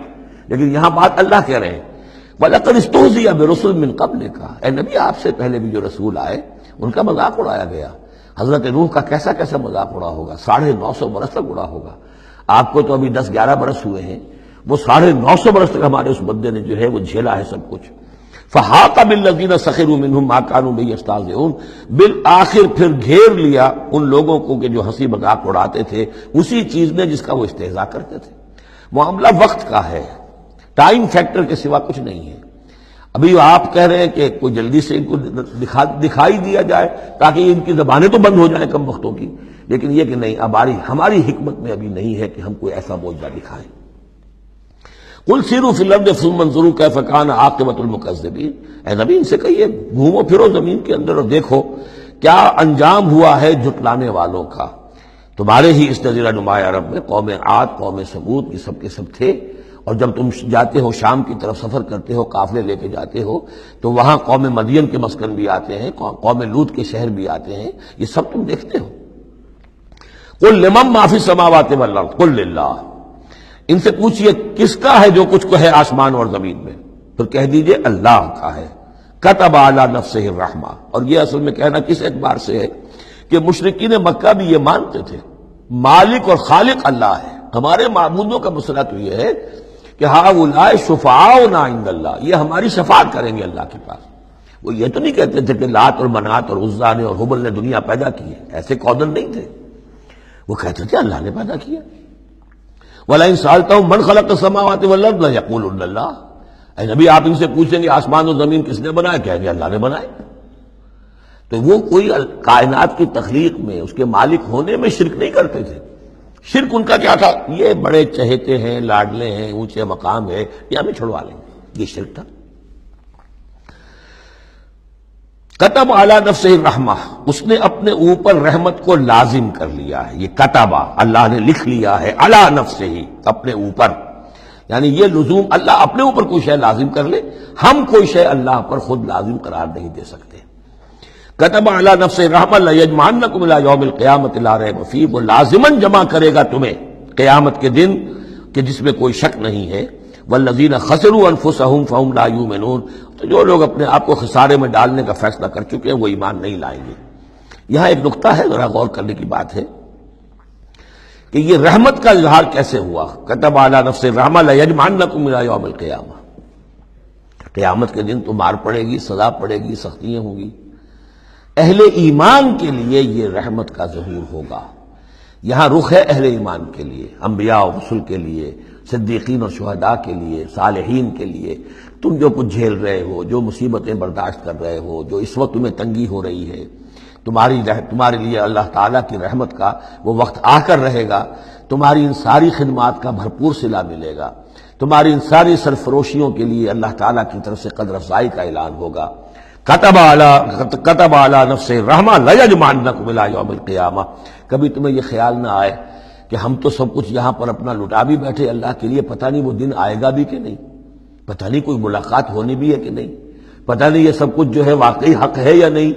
لیکن یہاں بات اللہ کہہ رہے ہیں وَلَقَدِ اسْتُهْزِئَ بِرُسُلٍ مِّن قَبْلِكَ، اے نبی آپ سے پہلے بھی جو رسول آئے ان کا مذاق اڑایا گیا۔ حضرت نوح کا کیسا کیسا مذاق اڑا ہوگا، 950 برس تک اڑا ہوگا۔ آپ کو تو ابھی 10-11 برس ہوئے ہیں، وہ 950 برس تک ہمارے اس بندے نے جو ہے وہ جھیلا ہے سب کچھ۔ فَحَاقَ بِالَّذِينَ سَخِرُوا مِنْهُمْ مَا كَانُوا بِهِ يَسْتَهْزِئُونَ، بالآخر پھر گھیر لیا ان لوگوں کو کہ جو ہنسی مذاق اڑاتے تھے اسی چیز نے جس کا وہ استہزاء کرتے تھے۔ معاملہ وقت کا ہے، ٹائم فیکٹر کے سوا کچھ نہیں ہے۔ ابھی آپ کہہ رہے ہیں کہ کوئی جلدی سے ان کو دکھائی دیا جائے تاکہ ان کی زبانیں تو بند ہو جائیں کم وقتوں کی، لیکن یہ کہ نہیں، اب ہماری حکمت میں ابھی نہیں ہے کہ ہم کوئی ایسا معجزہ دکھائیں۔ قُلْ سِیرُوا فِی الْأَرْضِ ثُمَّ انظُرُوا کَیْفَ کَانَ عَاقِبَةُ الْمُکَذِّبِینَ، اے نبی ان سے کہیے گھومو پھرو زمین کے اندر اور دیکھو کیا انجام ہوا ہے جھٹلانے والوں کا۔ تمہارے ہی اس جزیرہ نما عرب میں قوم عاد، قوم ثمود یہ سب کے سب تھے، اور جب تم جاتے ہو شام کی طرف سفر کرتے ہو، قافلے لے کے جاتے ہو، تو وہاں قوم مدین کے مسکن بھی آتے ہیں، قوم لوط کے شہر بھی آتے ہیں، یہ سب تم دیکھتے ہو۔ قُلْ لِمَن مَّا فِی السَّمَاوَاتِ وَالْأَرْضِ قُلْ لِلَّهِ، ان سے پوچھئے کس کا ہے جو کچھ کو ہے آسمان اور زمین میں، پھر کہہ دیجئے اللہ کا ہے۔ كَتَبَ عَلَىٰ نَفْسِهِ الرَّحْمَةَ، اور یہ اصل میں کہنا کس اعتبار سے ہے کہ مشرکین مکہ بھی یہ مانتے تھے مالک اور خالق اللہ ہے۔ ہمارے معبودوں کا مسئلہ تو یہ ہے کہ ہؤلاء شفعاؤنا عند اللہ، یہ ہماری شفاعت کریں گے اللہ کے پاس۔ وہ یہ تو نہیں کہتے تھے کہ لات اور منات اور عزا نے اور حبل نے دنیا پیدا کی ہے، ایسے قودن نہیں تھے، وہ کہتے تھے اللہ نے پیدا کیا۔ وَلَئِن سَأَلْتَهُم مَّنْ خَلَقَ السَّمَاوَاتِ وَالْأَرْضَ لَيَقُولُنَّ اللَّهُ، اے نبی آپ ان سے پوچھیں گے آسمان و زمین کس نے بنایا، کہیں گے اللہ نے بنائے۔ تو وہ کوئی کائنات کی تخلیق میں اس کے مالک ہونے میں شرک نہیں کرتے تھے۔ شرک ان کا کیا تھا، یہ بڑے چہیتے ہیں، لاڈلے ہیں، اونچے مقام ہے، یہ ہمیں چھڑوا لیں گے، یہ شرک تھا۔ کتب علی نفسہ الرحمہ، اس نے اپنے اوپر رحمت کو لازم کر لیا ہے، یہ کتبہ اللہ نے لکھ لیا ہے، علی نفسہ ہی اپنے اوپر، یعنی یہ لزوم اللہ اپنے اوپر کوئی شے لازم کر لے، ہم کوئی شے اللہ پر خود لازم قرار نہیں دے سکتے۔ کتب علی نفسہ الرحمہ لیجمعنکم الی یوم القیامۃ لا ریب فیہ، وہ لازماً جمع کرے گا تمہیں قیامت کے دن کہ جس میں کوئی شک نہیں ہے۔ والذین خسروا انفسہم فہم لا یؤمنون، تو جو لوگ اپنے آپ کو خسارے میں ڈالنے کا فیصلہ کر چکے ہیں وہ ایمان نہیں لائیں گے۔ یہاں ایک نقطہ ہے، ذرا غور کرنے کی بات ہے کہ یہ رحمت کا اظہار کیسے ہوا۔ کتب علی نفسہ الرحمہ لیجمعنکم الی یوم القیامہ، قیامت کے دن تو مار پڑے گی، سزا پڑے گی، سختیاں ہوں گی۔ اہل ایمان کے لیے یہ رحمت کا ظہور ہوگا، یہاں رخ ہے اہل ایمان کے لیے، انبیاء و رسل کے لیے، صدیقین اور شہداء کے لیے، صالحین کے لیے۔ تم جو کچھ جھیل رہے ہو، جو مصیبتیں برداشت کر رہے ہو، جو اس وقت تمہیں تنگی ہو رہی ہے، تمہارے لیے اللہ تعالیٰ کی رحمت کا وہ وقت آ کر رہے گا، تمہاری ان ساری خدمات کا بھرپور صلہ ملے گا، تمہاری ان سرفروشیوں کے لیے اللہ تعالیٰ کی طرف سے قدر افزائی کا اعلان ہوگا۔ کتب علی نفسہ الرحمہ لیجمعنکم الی یوم القیامہ۔ کبھی تمہیں یہ خیال نہ آئے کہ ہم تو سب کچھ یہاں پر اپنا لٹا بھی بیٹھے اللہ کے لیے، پتہ نہیں وہ دن آئے گا بھی کہ نہیں، پتہ نہیں کوئی ملاقات ہونی بھی ہے کہ نہیں، پتہ نہیں یہ سب کچھ جو ہے واقعی حق ہے یا نہیں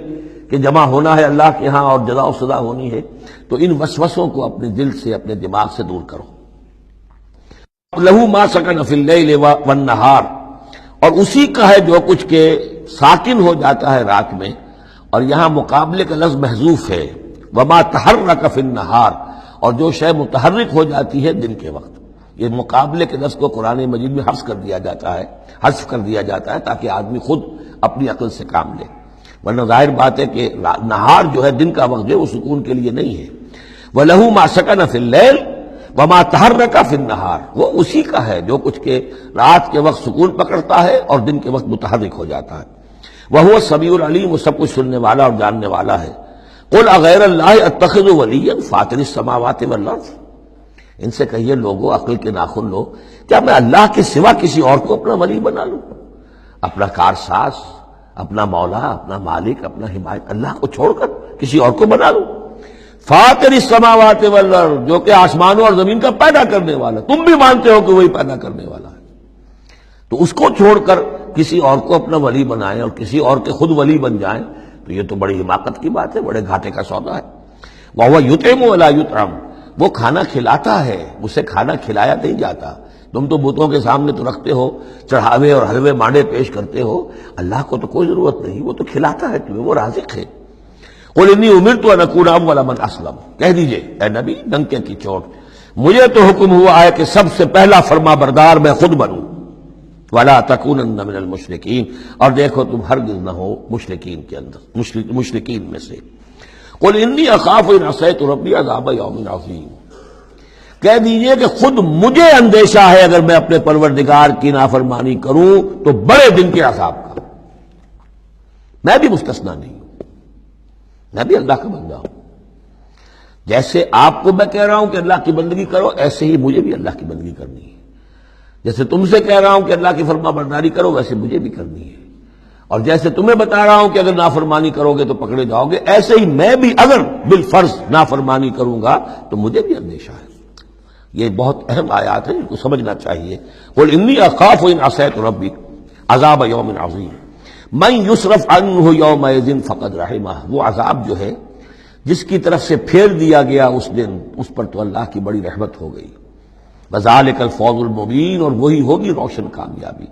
کہ جمع ہونا ہے اللہ کے ہاں اور جزا و سزا ہونی ہے۔ تو ان وسوسوں کو اپنے دل سے، اپنے دماغ سے دور کرو۔ لہ ما سکن فی اللیل والنہار، اور اسی کا ہے جو کچھ کے ساکن ہو جاتا ہے رات میں، اور یہاں مقابلے کا لفظ محذوف ہے، وما تحرک فی النہار، اور جو شے متحرک ہو جاتی ہے دن کے وقت۔ یہ مقابلے کے لفظ کو قرآن مجید میں حذف کر دیا جاتا ہے تاکہ آدمی خود اپنی عقل سے کام لے، ورنہ ظاہر بات ہے کہ نہار جو ہے دن کا وقت جو ہے وہ سکون کے لیے نہیں ہے۔ وَلَهُ مَا سَكَنَ فِي اللَّيْلِ وَمَا تَحَرَّكَ فِي النَّهَارِ، وہ اسی کا ہے جو کچھ کے رات کے وقت سکون پکڑتا ہے اور دن کے وقت متحرک ہو جاتا ہے۔ وَهُوَ السَّمِيعُ الْعَلِيمُ، وہ سب کچھ سننے والا اور جاننے والا ہے۔ قُلْ أَغَيْرَ اللَّهِ أَتَّخِذُ وَلِيًّا فَاطِرِ السَّمَاوَاتِ وَالْأَرْضِ، ان سے کہیے لوگو، عقل کے ناخن لو، کیا میں اللہ کے سوا کسی اور کو اپنا ولی بنا لوں؟ اپنا کارساز، اپنا مولا، اپنا مالک، اپنا حمایت اللہ کو چھوڑ کر کسی اور کو بنا لو۔ فاطر السماوات والارض، جو کہ آسمانوں اور زمین کا پیدا کرنے والا، تم بھی مانتے ہو کہ وہی پیدا کرنے والا ہے، تو اس کو چھوڑ کر کسی اور کو اپنا ولی بنائیں اور کسی اور کے خود ولی بن جائیں، تو یہ تو بڑی حماقت کی بات ہے، بڑے گھاٹے کا سودا ہے۔ وَهُوَ يُطْعِمُ وَلَا يُطْعَمُ، وہ کھانا کھلاتا ہے، اسے کھانا کھلایا نہیں جاتا۔ تم تو بتوں کے سامنے تو رکھتے ہو، چڑھاوے اور حلوے مانڈے پیش کرتے ہو، اللہ کو تو کوئی ضرورت نہیں، وہ تو کھلاتا ہے تمہیں، وہ رازق ہے۔ قُلْ إِنِّي أُمِرْتُ أَنْ أَكُونَ أَوَّلَ مَنْ أَسْلَمَ، کہہ دیجئے اے نبی ڈنکے کی چوٹ، مجھے تو حکم ہوا ہے کہ سب سے پہلا فرما بردار میں خود بنوں۔ وَلَا تَكُونَنَّ مِنَ الْمُشْرِكِينَ، اور دیکھو تم ہرگز نہ ہو مشرکین کے اندر، مشرکین میں سے۔ قُلْ إِنِّي أَخَافُ إِنْ عَصَيْتُ رَبِّي عَذَابَ يَوْمٍ عَظِيمٍ، کہہ دیجئے کہ خود مجھے اندیشہ ہے اگر میں اپنے پروردگار کی نافرمانی کروں تو بڑے دن کے عذاب کا۔ میں بھی مستثنا نہیں ہوں، میں بھی اللہ کا بندہ ہوں۔ جیسے آپ کو میں کہہ رہا ہوں کہ اللہ کی بندگی کرو، ایسے ہی مجھے بھی اللہ کی بندگی کرنی ہے۔ جیسے تم سے کہہ رہا ہوں کہ اللہ کی فرما برداری کرو، ویسے مجھے بھی کرنی ہے۔ اور جیسے تمہیں بتا رہا ہوں کہ اگر نافرمانی کرو گے تو پکڑے جاؤ گے، ایسے ہی میں بھی اگر بالفرض نافرمانی کروں گا تو مجھے بھی اندیشہ ہے۔ یہ بہت اہم آیات ہیں، ان کو سمجھنا چاہیے۔ قُلْ إِنِّي أَخَافُ إِنْ عَصَيْتُ رَبِّي عَذَابَ يَوْمٍ عَظِيمٍ مَنْ يُصْرَفْ عَنْهُ يَوْمَئِذٍ فَقَدْ رَحِمَهُ، وہ عذاب جو ہے جس کی طرف سے پھیر دیا گیا اس دن، اس پر تو اللہ کی بڑی رحمت ہو گئی۔ وَذَلِكَ الْفَوْزُ الْمُبِينُ، اور وہی ہوگی روشن کامیابی۔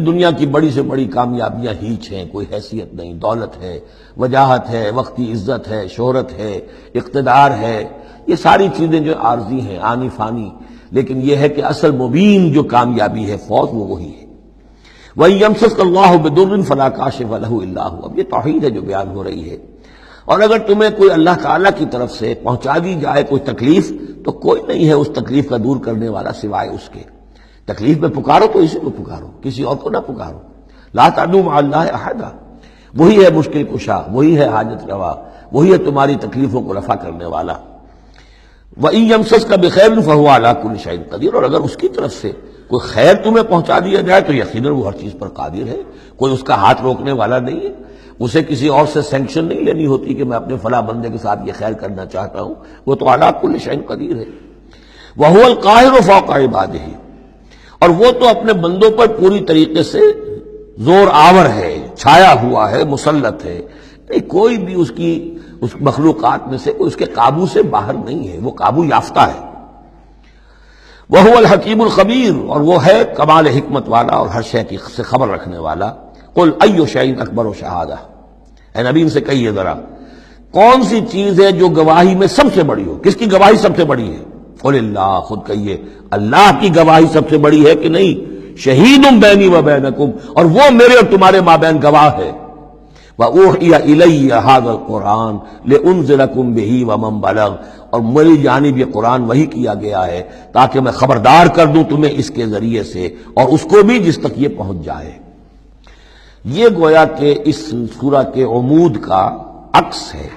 دنیا کی بڑی سے بڑی کامیابیاں ہیچ ہیں، کوئی حیثیت نہیں، دولت ہے، وجاہت ہے، وقتی عزت ہے، شہرت ہے، اقتدار ہے، یہ ساری چیزیں جو عارضی ہیں، آنی فانی، لیکن یہ ہے کہ اصل مبین جو کامیابی ہے، فوز، وہ وہی ہے۔ وَإِن يَمْسَسْكَ اللَّهُ بِضُرٍّ فَلَا كَاشِفَ لَهُ إِلَّا هُوَ، اب یہ توحید ہے جو بیان ہو رہی ہے۔ اور اگر تمہیں کوئی اللہ تعالیٰ کی طرف سے پہنچا دی جائے کوئی تکلیف، تو کوئی نہیں ہے اس تکلیف کا دور کرنے والا سوائے اس کے۔ تکلیف میں پکارو تو اسی کو پکارو، کسی اور کو نہ پکارو۔ لا تدعوا مع اللہ احدا، وہی ہے مشکل کشا، وہی ہے حاجت روا، وہی ہے تمہاری تکلیفوں کو رفع کرنے والا۔ وَإِن يَمْسَسْكَ بِخَيْرٍ فَهُوَ عَلَىٰ كُلِّ شَيْءٍ قَدِيرٌ، اور اگر اس کی طرف سے کوئی خیر تمہیں پہنچا دیا جائے تو یقیناً وہ ہر چیز پر قادر ہے، کوئی اس کا ہاتھ روکنے والا نہیں ہے۔ اسے کسی اور سے سینکشن نہیں لینی ہوتی کہ میں اپنے فلاں بندے کے ساتھ یہ خیر کرنا چاہتا ہوں، وہ تو عَلَىٰ كُلِّ شَيْءٍ قدیر ہے۔ وَهُوَ الْقَاهِرُ فَوْقَ عِبَادِهِ، اور وہ تو اپنے بندوں پر پوری طریقے سے زور آور ہے، چھایا ہوا ہے، مسلط ہے، کوئی بھی اس مخلوقات میں سے کوئی اس کے قابو سے باہر نہیں ہے، وہ قابو یافتہ ہے۔ وَهُوَ الْحَكِيمُ الْخَبِيرُ، اور وہ ہے کمال حکمت والا اور ہر شے کی سے خبر رکھنے والا۔ قُلْ أَيُّ شَيْءٍ أَكْبَرُ شَهَادَةً، اے نبی ان سے کہیے ذرا کون سی چیز ہے جو گواہی میں سب سے بڑی ہو؟ کس کی گواہی سب سے بڑی ہے؟ قُلِ اللَّهُ، خود کہیے اللہ کی گواہی سب سے بڑی ہے کہ نہیں؟ شہید بینی و بینکم، اور وہ میرے اور تمہارے مابین گواہ ہے۔ وَأُوحِيَ إِلَيَّ هَذَا الْقُرْآنُ لِأُنذِرَكُم بِهِ وَمَن بَلَغَ، اور میری جانب یہ قرآن وحی کیا گیا ہے تاکہ میں خبردار کر دوں تمہیں اس کے ذریعے سے، اور اس کو بھی جس تک یہ پہنچ جائے۔ یہ گویا کہ اس سورہ کے عمود کا عکس ہے،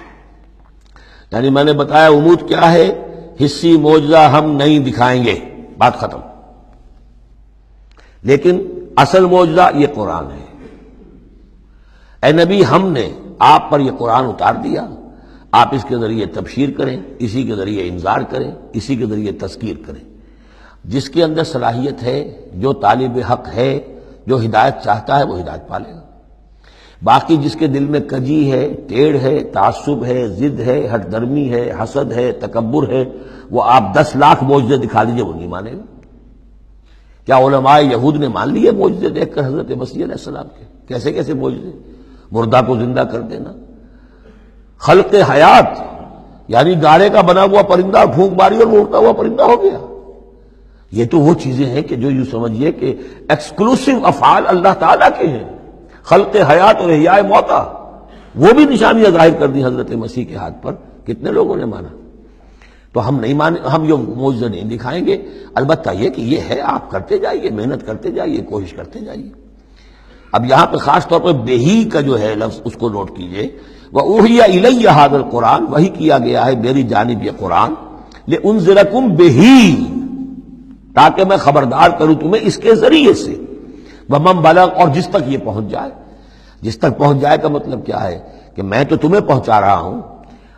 یعنی میں نے بتایا عمود کیا ہے، حصی معجزہ ہم نہیں دکھائیں گے، بات ختم، لیکن اصل معجزہ یہ قرآن ہے۔ اے نبی ہم نے آپ پر یہ قرآن اتار دیا، آپ اس کے ذریعے تبشیر کریں، اسی کے ذریعے انذار کریں، اسی کے ذریعے تذکیر کریں۔ جس کے اندر صلاحیت ہے، جو طالب حق ہے، جو ہدایت چاہتا ہے، وہ ہدایت پالے گا۔ باقی جس کے دل میں کجی ہے، ٹیڑھ ہے، تعصب ہے، ضد ہے، ہٹ درمی ہے، حسد ہے، تکبر ہے، وہ آپ 10 لاکھ معجزے دکھا دیجئے، وہ نہیں مانے گا۔ کیا علماء یہود نے مان لیے معجزے دیکھ کر حضرت مسیح علیہ السلام کے؟ کیسے کیسے معجزے، مردہ کو زندہ کر دینا، خلق حیات، یعنی گارے کا بنا ہوا پرندہ پھونک ماری اور وہ اڑتا ہوا پرندہ ہو گیا۔ یہ تو وہ چیزیں ہیں کہ جو یوں سمجھیے کہ ایکسکلوسیو افعال اللہ تعالیٰ کے ہیں، خلق حیات اور احیاء موتا، وہ بھی نشانیاں ظاہر کر دی حضرت مسیح کے ہاتھ پر، کتنے لوگوں نے مانا؟ تو ہم نہیں مانے، ہم یہ معجزہ نہیں دکھائیں گے، البتہ یہ کہ یہ ہے، آپ کرتے جائیے، محنت کرتے جائیے، کوشش کرتے جائیے۔ اب یہاں پہ خاص طور پر بہی کا جو ہے لفظ اس کو نوٹ کیجئے، وَأُوحِيَ إِلَيَّ هَذَا الْقُرْآنُ، وحی کیا گیا ہے میری جانب یہ قرآن، لِأُنذِرَكُم بِهِ، تاکہ میں خبردار کروں تمہیں اس کے ذریعے سے، ومن بلغ، اور جس تک یہ پہنچ جائے. جس تک پہنچ جائے کا مطلب کیا ہے کہ میں تو تمہیں پہنچا رہا ہوں،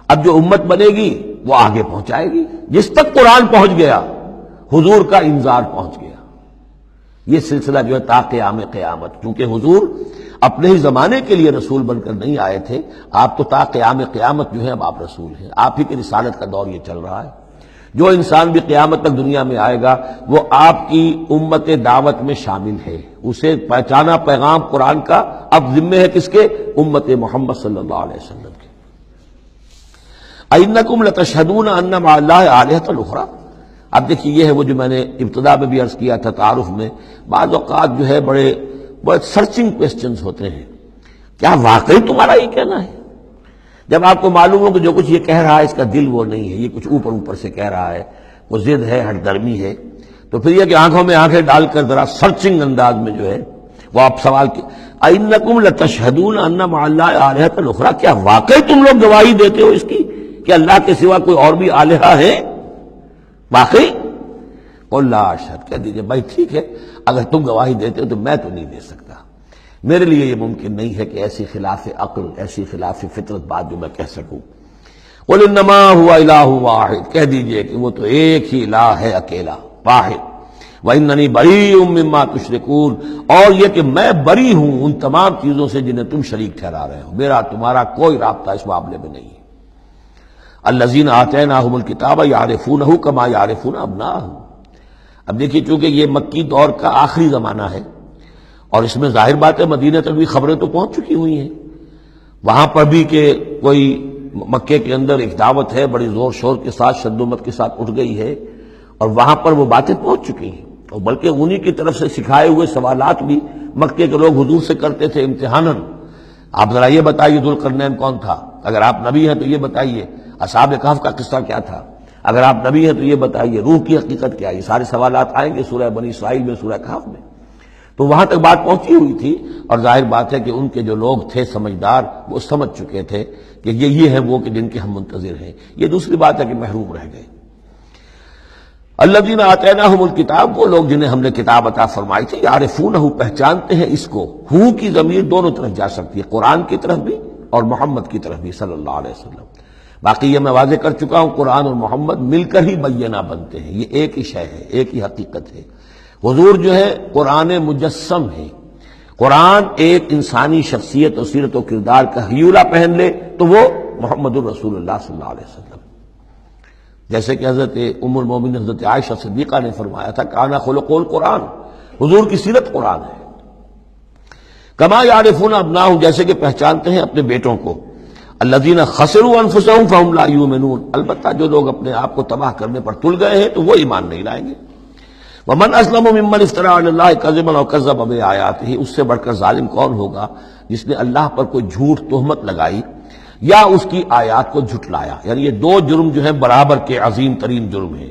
اب جو امت بنے گی وہ آگے پہنچائے گی. جس تک قرآن پہنچ گیا حضور کا انذار پہنچ گیا. یہ سلسلہ جو ہے تا قیام قیامت، کیونکہ حضور اپنے ہی زمانے کے لیے رسول بن کر نہیں آئے تھے، آپ تو تا قیام قیامت جو ہے اب آپ رسول ہیں. آپ ہی کی رسالت کا دور یہ چل رہا ہے. جو انسان بھی قیامت تک دنیا میں آئے گا وہ آپ کی امت دعوت میں شامل ہے. اسے پہچانا پیغام قرآن کا اب ذمہ ہے کس کے؟ امت محمد صلی اللہ علیہ وسلم کے. اِنَّكُمْ لَتَشْهَدُونَ أَنَّ مَعَ اللَّهِ آلِهَةً أُخْرَىٰ. اب دیکھیے یہ ہے وہ جو میں نے ابتدا میں بھی عرض کیا تھا تعارف میں، بعض اوقات جو ہے بڑے سرچنگ کویسچنز ہوتے ہیں. کیا واقعی تمہارا یہ کہنا ہے؟ جب آپ کو معلوم ہو کہ جو کچھ یہ کہہ رہا ہے اس کا دل وہ نہیں ہے، یہ کچھ اوپر اوپر سے کہہ رہا ہے، وہ ضد ہے، ہٹ درمی ہے، تو پھر یہ کہ آنکھوں میں آنکھیں ڈال کر ذرا سرچنگ انداز میں جو ہے وہ آپ سوال کی اِنَّكُمْ لَتَشْهَدُونَ أَنَّ مَعَ اللَّهِ آلِهَةً أُخْرَىٰ. کیا واقعی تم لوگ گواہی دیتے ہو اس کی کہ اللہ کے سوا کوئی اور بھی آلہہ ہے؟ واقعی؟ قُل لَا أَشْهَدُ. کہہ دیجئے بھائی ٹھیک ہے، اگر تم گواہی دیتے ہو تو میں تو نہیں دے سکتا. میرے لیے یہ ممکن نہیں ہے کہ ایسی خلاف عقل، ایسی خلاف فطرت بات جو میں کہہ سکوں. قُلْ إِنَّمَا هُوَ إِلَٰهٌ وَاحِدٌ. کہہ دیجئے کہ وہ تو ایک ہی الہ ہے، اکیلا، واحد. وَإِنَّنِي بَرِيءٌ مِّمَّا تُشْرِكُونَ. اور یہ کہ میں بری ہوں ان تمام چیزوں سے جنہیں تم شریک ٹھہرا رہے ہو. میرا تمہارا کوئی رابطہ اس معاملے میں نہیں ہے. الَّذِينَ آتَيْنَاهُمُ الْكِتَابَ يَعْرِفُونَهُ كَمَا يَعْرِفُونَ أَبْنَاءَهُمْ. اب دیکھیے چونکہ یہ مکی دور کا آخری زمانہ ہے اور اس میں ظاہر بات ہے مدینہ تک بھی خبریں تو پہنچ چکی ہوئی ہیں. وہاں پر بھی کہ کوئی مکے کے اندر ایک دعوت ہے بڑی زور شور کے ساتھ، شد و مت کے ساتھ اٹھ گئی ہے، اور وہاں پر وہ باتیں پہنچ چکی ہیں. اور بلکہ انہی کی طرف سے سکھائے ہوئے سوالات بھی مکے کے لوگ حضور سے کرتے تھے امتحاناً. آپ ذرا یہ بتائیے ذوالقرنین کون تھا؟ اگر آپ نبی ہیں تو یہ بتائیے. اصحاب کہف کا قصہ کیا تھا؟ اگر آپ نبی ہیں تو یہ بتائیے. روح کی حقیقت کیا ہے؟ یہ سارے سوالات آئیں گے سورہ بنی اسرائیل میں، سورہ کہف میں. تو وہاں تک بات پہنچی ہوئی تھی، اور ظاہر بات ہے کہ ان کے جو لوگ تھے سمجھدار وہ سمجھ چکے تھے کہ یہ ہیں وہ کہ جن کے ہم منتظر ہیں. یہ دوسری بات ہے کہ محروم رہ گئے. الذین آتیناہم الکتاب، وہ لوگ جنہیں ہم نے کتاب عطا فرمائی تھی، یعرفونہ، پہچانتے ہیں اس کو. ہو کی ضمیر دونوں طرف جا سکتی ہے، قرآن کی طرف بھی اور محمد کی طرف بھی صلی اللہ علیہ وسلم. باقی یہ میں واضح کر چکا ہوں قرآن اور محمد مل کر ہی بینہ بنتے ہیں. یہ ایک ہی شے ہے، ایک ہی حقیقت ہے. حضور جو ہے قرآن مجسم ہے. قرآن ایک انسانی شخصیت اور سیرت و کردار کا ہیولہ پہن لے تو وہ محمد الرسول اللہ صلی اللہ علیہ وسلم. جیسے کہ حضرت ام المومنین حضرت عائشہ صدیقہ نے فرمایا تھا کانا خلق القرآن، حضور کی سیرت قرآن ہے. کما یعرفون ابناہم، جیسے کہ پہچانتے ہیں اپنے بیٹوں کو. الذین خسروا انفسهم فهم لا یؤمنون، البتہ جو لوگ اپنے آپ کو تباہ کرنے پر تل گئے ہیں تو وہ ایمان نہیں لائیں گے. ومن اسلم ممن افترى على الله كذبا وكذب بآياته، اس سے بڑھ کر ظالم کون ہوگا جس نے اللہ پر کوئی جھوٹ تہمت لگائی یا اس کی آیات کو جھٹلایا. یعنی یہ دو جرم جو ہیں برابر کے عظیم ترین جرم ہیں،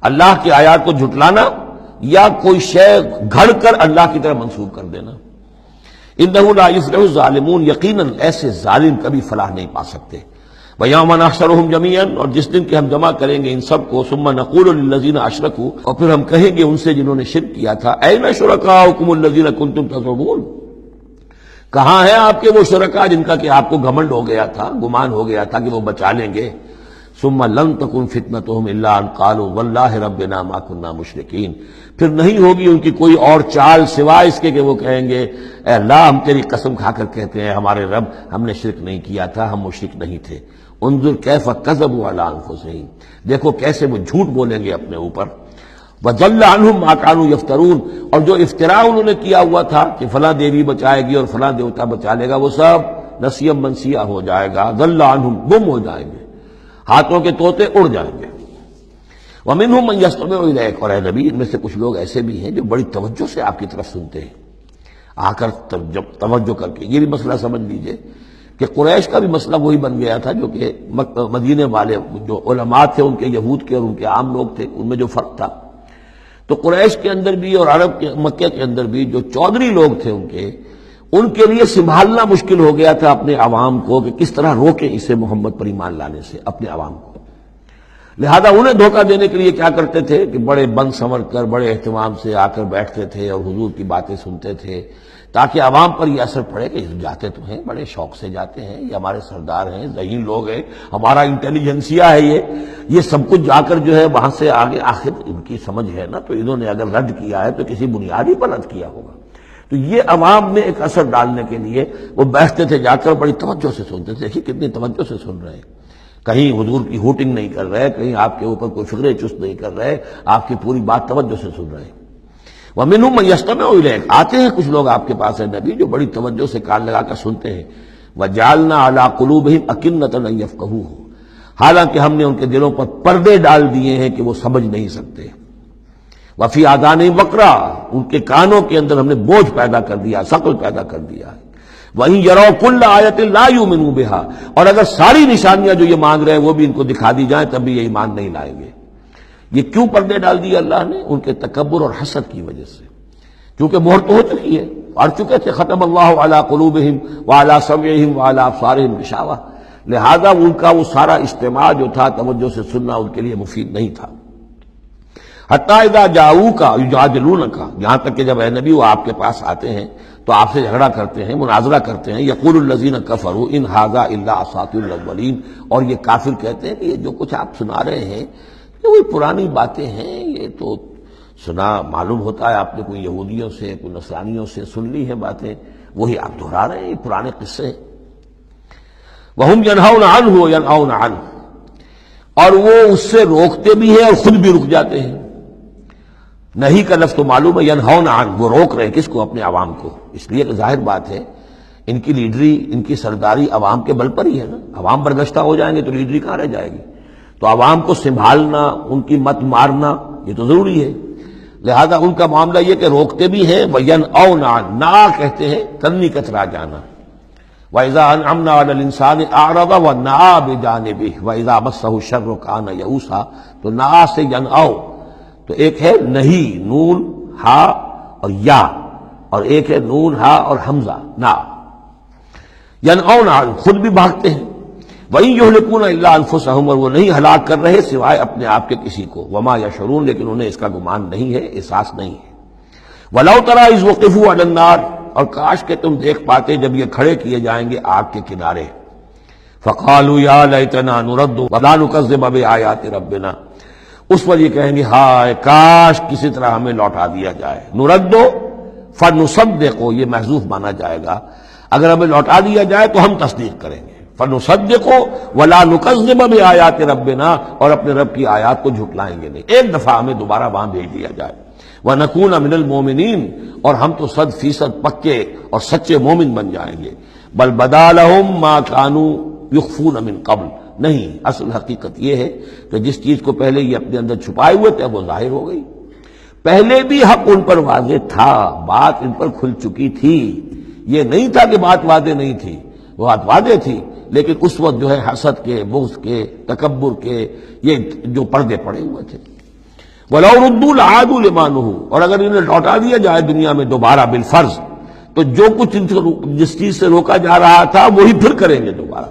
اللہ کی آیات کو جھٹلانا یا کوئی شے گھڑ کر اللہ کی طرف منسوب کر دینا. انہ لا یفلح الظالمون، یقیناً ایسے ظالم کبھی فلاح نہیں پا سکتے. وَيَوْمَ نَحْشُرُهُمْ جَمِيعًا، اور جس دن کہ ہم جمع کریں گے ان سب کو. ثُمَّ نَقُولُ لِلَّذِينَ أَشْرَكُوا، اور پھر ہم کہیں گے ان سے جنہوں نے شرک کیا تھا، أَيْنَ شُرَكَاؤُكُمُ الَّذِينَ كُنتُمْ تَزْعُمُونَ، کہاں ہیں آپ کے وہ شرکا جن کا کہ آپ کو گھمنڈ ہو گیا تھا، گمان ہو گیا تھا کہ وہ بچا لیں گے. ثُمَّ لَمْ تَكُنْ فِتْنَتُهُمْ إِلَّا أَنْ قَالُوا وَاللَّهِ رَبِّنَا مَا كُنَّا مُشْرِكِينَ، پھر نہیں ہوگی ان کی کوئی اور چال سوائے اس کے کہ وہ کہیں گے اے اللہ ہم تیری قسم کھا کر کہتے ہیں ہمارے رب ہم نے شرک نہیں کیا تھا، ہم مشرک نہیں تھے. انظر کیف کذبوا علی انفسہم، دیکھو کیسے وہ جھوٹ بولیں گے اپنے اوپر. وضل عنہم ما كانوا یفترون، اور جو افتراء انہوں نے کیا ہوا تھا کہ فلاں دیوی بچائے گی اور فلاں دیوتا بچا لے گا، وہ سب نسیم منسیہ ہو جائے گا. ضل عنہم، گم ہو جائیں گے، ہاتھوں کے طوطے اڑ جائیں گے. ومنہم من یستمع الیک، اور اے نبی ان میں سے کچھ لوگ ایسے بھی ہیں جو بڑی توجہ سے آپ کی طرف سنتے ہیں، آ کر جب توجہ کر کے. یہ بھی مسئلہ سمجھ لیجئے کہ قریش کا بھی مسئلہ وہی بن گیا تھا جو کہ مدینے والے جو علماء تھے ان کے یہود کے اور ان کے عام لوگ تھے ان میں جو فرق تھا. تو قریش کے اندر بھی اور عرب کے مکہ کے اندر بھی جو چودھری لوگ تھے ان کے لیے سنبھالنا مشکل ہو گیا تھا اپنے عوام کو کہ کس طرح روکیں اسے محمد پر ایمان لانے سے اپنے عوام کو. لہذا انہیں دھوکہ دینے کے لیے کیا کرتے تھے کہ بڑے بند سنور کر بڑے اہتمام سے آ کر بیٹھتے تھے اور حضور کی باتیں سنتے تھے، تاکہ عوام پر یہ اثر پڑے کہ جاتے تو ہیں، بڑے شوق سے جاتے ہیں، یہ ہمارے سردار ہیں، ذہین لوگ ہیں، ہمارا انٹیلیجنسیا ہے، یہ سب کچھ جا کر جو ہے وہاں سے آگے آخر ان کی سمجھ ہے نا، تو انہوں نے اگر رد کیا ہے تو کسی بنیادی پر رد کیا ہوگا۔ تو یہ عوام میں ایک اثر ڈالنے کے لیے وہ بیٹھتے تھے، جا کر بڑی توجہ سے سنتے تھے، دیکھیے کتنی توجہ سے سن رہے ہیں، کہیں حضور کی ہوٹنگ نہیں کر رہے، کہیں آپ کے اوپر کوئی فکرے چست نہیں کر رہے، آپ کی پوری بات توجہ سے سن رہے ہیں۔ وَمِنْهُمْ مَن يَسْتَمِعُ إِلَيْكَ، آتے ہیں کچھ لوگ آپ کے پاس ہے نبی جو بڑی توجہ سے کان لگا کر سنتے ہیں۔ وَجَعَلْنَا عَلَىٰ قُلُوبِهِمْ أَكِنَّةً أَن يَفْقَهُوهُ، حالانکہ ہم نے ان کے دلوں پر پردے ڈال دیے ہیں کہ وہ سمجھ نہیں سکتے۔ وَفِي آذَانِهِمْ وَقْرًا، ان کے کانوں کے اندر ہم نے بوجھ پیدا کر دیا، ثقل پیدا کر دیا ہے۔ وَإِن يَرَوْا كُلَّ آيَةٍ لَا يُؤْمِنُوا بِهَا، اور اگر ساری نشانیاں جو یہ مانگ رہے ہیں وہ بھی ان کو دکھا دی جائیں تب بھی یہ ایمان نہیں لائیں گے۔ یہ کیوں پردے ڈال دیے اللہ نے؟ ان کے تکبر اور حسد کی وجہ سے، کیونکہ مہر تو ہو چکی ہے، پڑھ چکے تھے ختم اللہ علی قلوبہم وعلی سمعہم وعلی ابصارہم غشاوہ، لہذا ان کا وہ سارا اجتماع جو تھا توجہ سے سننا ان کے لیے مفید نہیں تھا۔ حتیٰ اذا جاؤوک یجادلونک، یہاں تک کہ جب اے نبی وہ آپ کے پاس آتے ہیں تو آپ سے جھگڑا کرتے ہیں، مناظرہ کرتے ہیں، یقول الذین کفروا ان ھذا الا اساطیر الاولین، اور یہ کافر کہتے ہیں کہ یہ جو کچھ آپ سنا رہے ہیں یہ وہی پرانی باتیں ہیں، یہ تو سنا معلوم ہوتا ہے آپ نے کوئی یہودیوں سے کوئی نصرانیوں سے سن لی ہیں باتیں، وہی آپ دہرا رہے ہیں، یہ پرانے قصے ہیں۔ وَهُمْ يَنْهَوْنَ عَنْهُ وَيَنْأَوْنَ عَنْهُ، اور وہ اس سے روکتے بھی ہیں اور خود بھی رک جاتے ہیں۔ نہیں کا لفظ تو معلوم ہے، ینہون عن، وہ روک رہے ہیں کس کو؟ اپنے عوام کو، اس لیے کہ ظاہر بات ہے ان کی لیڈری، ان کی سرداری عوام کے بل پر ہی ہے نا، عوام برگشتہ ہو جائیں گے تو لیڈری کہاں رہ جائے گی؟ تو عوام کو سنبھالنا، ان کی مت مارنا یہ تو ضروری ہے، لہذا ان کا معاملہ یہ کہ روکتے بھی ہیں۔ وَيَنْأَوْنَ عَنْ، نا کہتے ہیں کنی کترا جانا۔ وَإِذَا أَنْعَمْنَا عَلَى الْإِنسَانِ أَعْرَضَ وَنَأَىٰ بِجَانِبِهِ وَإِذَا مَسَّهُ الشَّرُّ كَانَ يَئُوسًا، تو نا سے ینعو، تو ایک ہے نہیں، نون ہا اور یا، اور ایک ہے نون ہا اور حمزہ نا، ینعون عن، خود بھی بھاگتے ہیں۔ وَإِن يُهْلِكُونَ إِلَّا أَنفُسَهُمْ، اور وہ نہیں ہلاک کر رہے سوائے اپنے آپ کے کسی کو، وَمَا يَشْعُرُونَ، لیکن انہیں اس کا گمان نہیں ہے، احساس نہیں ہے۔ وَلَوْ تَرَىٰ إِذْ وُقِفُوا عَلَى النَّارِ، اور کاش کہ تم دیکھ پاتے جب یہ کھڑے کیے جائیں گے آگ کے کنارے۔ فَقَالُوا يَا لَيْتَنَا نُرَدُّ وَلَا نُكَذِّبَ بِآيَاتِ رَبِّنَا، اس پر یہ کہیں گے ہائے کاش کسی طرح ہمیں لوٹا دیا جائے۔ نُرَدُّ فَنُصَدِّقُ، یہ محذوف مانا جائے گا، اگر ہمیں لوٹا دیا جائے تو ہم تصدیق کریں گے۔ فَنُصَدِّقُ وَلَا نُكَذِّبَ بِآيَاتِ رَبِّنَا، اور اپنے رب کی آیات کو جھٹلائیں گے نہیں، ایک دفعہ ہمیں دوبارہ وہاں بھیج دیا جائے۔ وَنَكُونَ مِنَ الْمُؤْمِنِينَ، اور ہم تو 100% پکے اور سچے مومن بن جائیں گے۔ بل بدا لهم ما كانوا يخفون من قبل، نہیں، اصل حقیقت یہ ہے کہ جس چیز کو پہلے یہ اپنے اندر چھپائے ہوئے تھے وہ ظاہر ہو گئی۔ پہلے بھی حق ان پر واضح تھا، بات ان پر کھل چکی تھی، یہ نہیں تھا کہ بات واضح نہیں تھی، وہ بات واضح تھی، لیکن اس وقت جو ہے حسد کے، بغض کے، تکبر کے یہ جو پردے پڑے ہوئے تھے۔ وَلَوْ رُدُّوا لَعَادُوا لِمَا نُهُوا، اور اگر انہیں لوٹا دیا جائے دنیا میں دوبارہ بالفرض، تو جو کچھ ان کو جس چیز سے روکا جا رہا تھا وہی پھر کریں گے دوبارہ،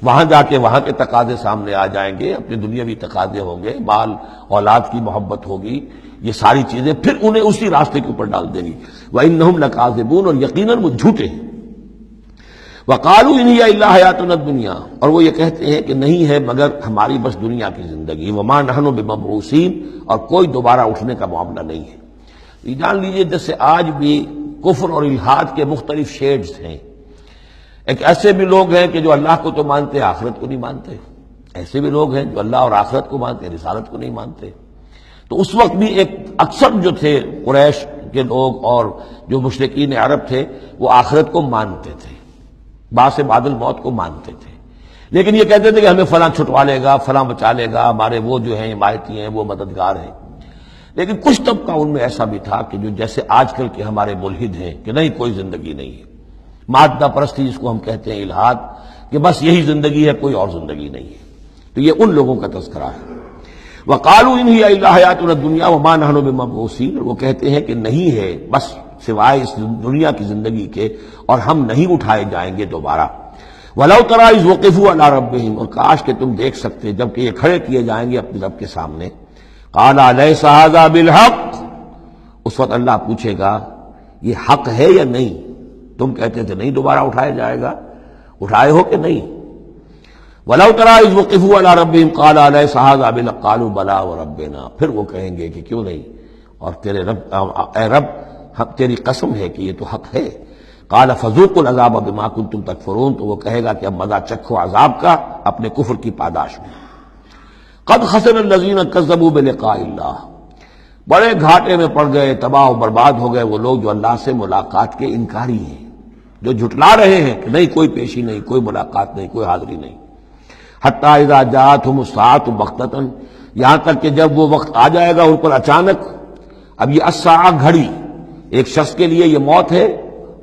وہاں جا کے وہاں کے تقاضے سامنے آ جائیں گے، اپنے دنیاوی تقاضے ہوں گے، مال اولاد کی محبت ہوگی، یہ ساری چیزیں پھر انہیں اسی راستے کے اوپر ڈال دیں گی۔ وَإِنَّهُمْ لَكَاذِبُونَ، اور یقیناً وہ جھوٹے ہیں۔ وَقَالُوا إِنْ هِيَ إِلَّا حَيَاتُنَا الدُّنْيَا، اور وہ یہ کہتے ہیں کہ نہیں ہے مگر ہماری بس دنیا کی زندگی، وَمَا نَحْنُ بِمَبْعُوثِينَ، اور کوئی دوبارہ اٹھنے کا معاملہ نہیں ہے۔ یہ جان لیجئے جیسے آج بھی کفر اور الحاد کے مختلف شیڈز ہیں، ایک ایسے بھی لوگ ہیں کہ جو اللہ کو تو مانتے ہیں آخرت کو نہیں مانتے، ایسے بھی لوگ ہیں جو اللہ اور آخرت کو مانتے ہیں رسالت کو نہیں مانتے۔ تو اس وقت بھی ایک اکثر جو تھے قریش کے لوگ اور جو مشرکین عرب تھے وہ آخرت کو مانتے تھے، باعث بعد الموت کو مانتے تھے، لیکن یہ کہتے تھے کہ ہمیں فلاں چھٹوا لے گا، فلاں بچا لے گا، ہمارے وہ جو ہیں حمایتی ہیں، وہ مددگار ہیں۔ لیکن کچھ طبقہ ان میں ایسا بھی تھا کہ جو جیسے آج کل کے ہمارے ملحد ہیں کہ نہیں کوئی زندگی نہیں ہے، مادہ پرستی جس کو ہم کہتے ہیں الحاد، کہ بس یہی زندگی ہے، کوئی اور زندگی نہیں ہے۔ تو یہ ان لوگوں کا تذکرہ ہے۔ وَقَالُوا إِنْ هِيَ إِلَّا حَيَاتُنَا الدُّنْيَا وَمَا نَحْنُ بِمَبْعُوثِينَ، وہ کہتے ہیں کہ نہیں ہے بس سوائے اس دنیا کی زندگی کے، اور ہم نہیں اٹھائے جائیں گے دوبارہ۔ وَلَوْ تَرَىٰ إِذْ وُقِفُوا عَلَىٰ رَبِّهِمْ، اور کاش کہ تم دیکھ سکتے جبکہ یہ کھڑے کیے جائیں گے اپنے رب کے سامنے. قَالَ أَلَيْسَ هَٰذَا بِالْحَقِّ، اس وقت اللہ پوچھے گا یہ حق ہے یا نہیں؟ تم کہتے تھے نہیں دوبارہ اٹھایا جائے گا، اٹھائے ہو کہ نہیں؟ وَلَوْ تَرَىٰ إِذْ وُقِفُوا عَلَىٰ رَبِّهِمْ قَالَ أَلَيْسَ هَٰذَا بِالْحَقِّ قَالُوا بَلَىٰ وَرَبِّنَا، پھر وہ کہیں گے کہ کیوں نہیں، اور تیرے رب، اے رب تیری قسم ہے کہ یہ تو حق ہے. قال فذوقوا العذاب بما کنتم تکفرون، تو وہ کہے گا کہ اب مزہ چکھو عذاب کا اپنے کفر کی پاداش میں. قد خسر الذین کذبوا بلقاء اللہ، بڑے گھاٹے میں پڑ گئے، تباہ و برباد ہو گئے وہ لوگ جو اللہ سے ملاقات کے انکاری ہیں، جو جھٹلا رہے ہیں کہ نہیں کوئی پیشی نہیں، کوئی ملاقات نہیں، کوئی حاضری نہیں. حتی اذا جاءتهم الساعة بغتۃ، یہاں تک کہ جب وہ وقت آ جائے گا ان پر اچانک. اب یہ الساعہ گھڑی ایک شخص کے لیے یہ موت ہے،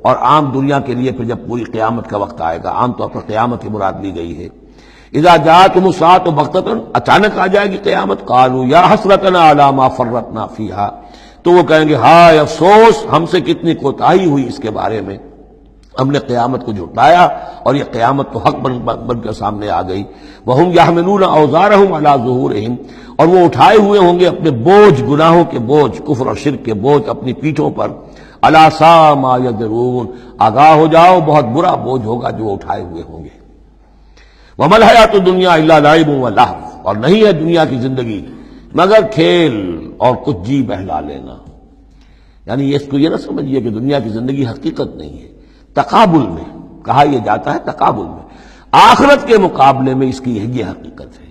اور عام دنیا کے لیے پھر جب پوری قیامت کا وقت آئے گا، عام طور پر قیامت کی مراد لی گئی ہے. اذا جاءتهم الساعة بغتۃ، اچانک آ جائے گی قیامت. قالوا یا حسرتنا علی ما فرطنا فیہا، تو وہ کہیں گے ہائے افسوس ہم سے کتنی کوتاہی ہوئی اس کے بارے میں، ہم نے قیامت کو جھٹلایا اور یہ قیامت تو حق بن کر سامنے آ گئی. وہم یحملون اوزارہم علی ظہورہم، اور وہ اٹھائے ہوئے ہوں گے اپنے بوجھ، گناہوں کے بوجھ، کفر اور شرک کے بوجھ اپنی پیٹھوں پر. الا ساء ما یذرون، آگاہ ہو جاؤ بہت برا بوجھ ہوگا جو اٹھائے ہوئے ہوں گے. وما الحیات الدنیا الا لعب ولہو، اور نہیں ہے دنیا کی زندگی مگر کھیل اور کچھ جی بہلا لینا. یعنی اس کو یہ نہ سمجھیے کہ دنیا کی زندگی حقیقت نہیں ہے. تقابل میں کہا یہ جاتا ہے، تقابل میں آخرت کے مقابلے میں اس کی یہ حقیقت ہے.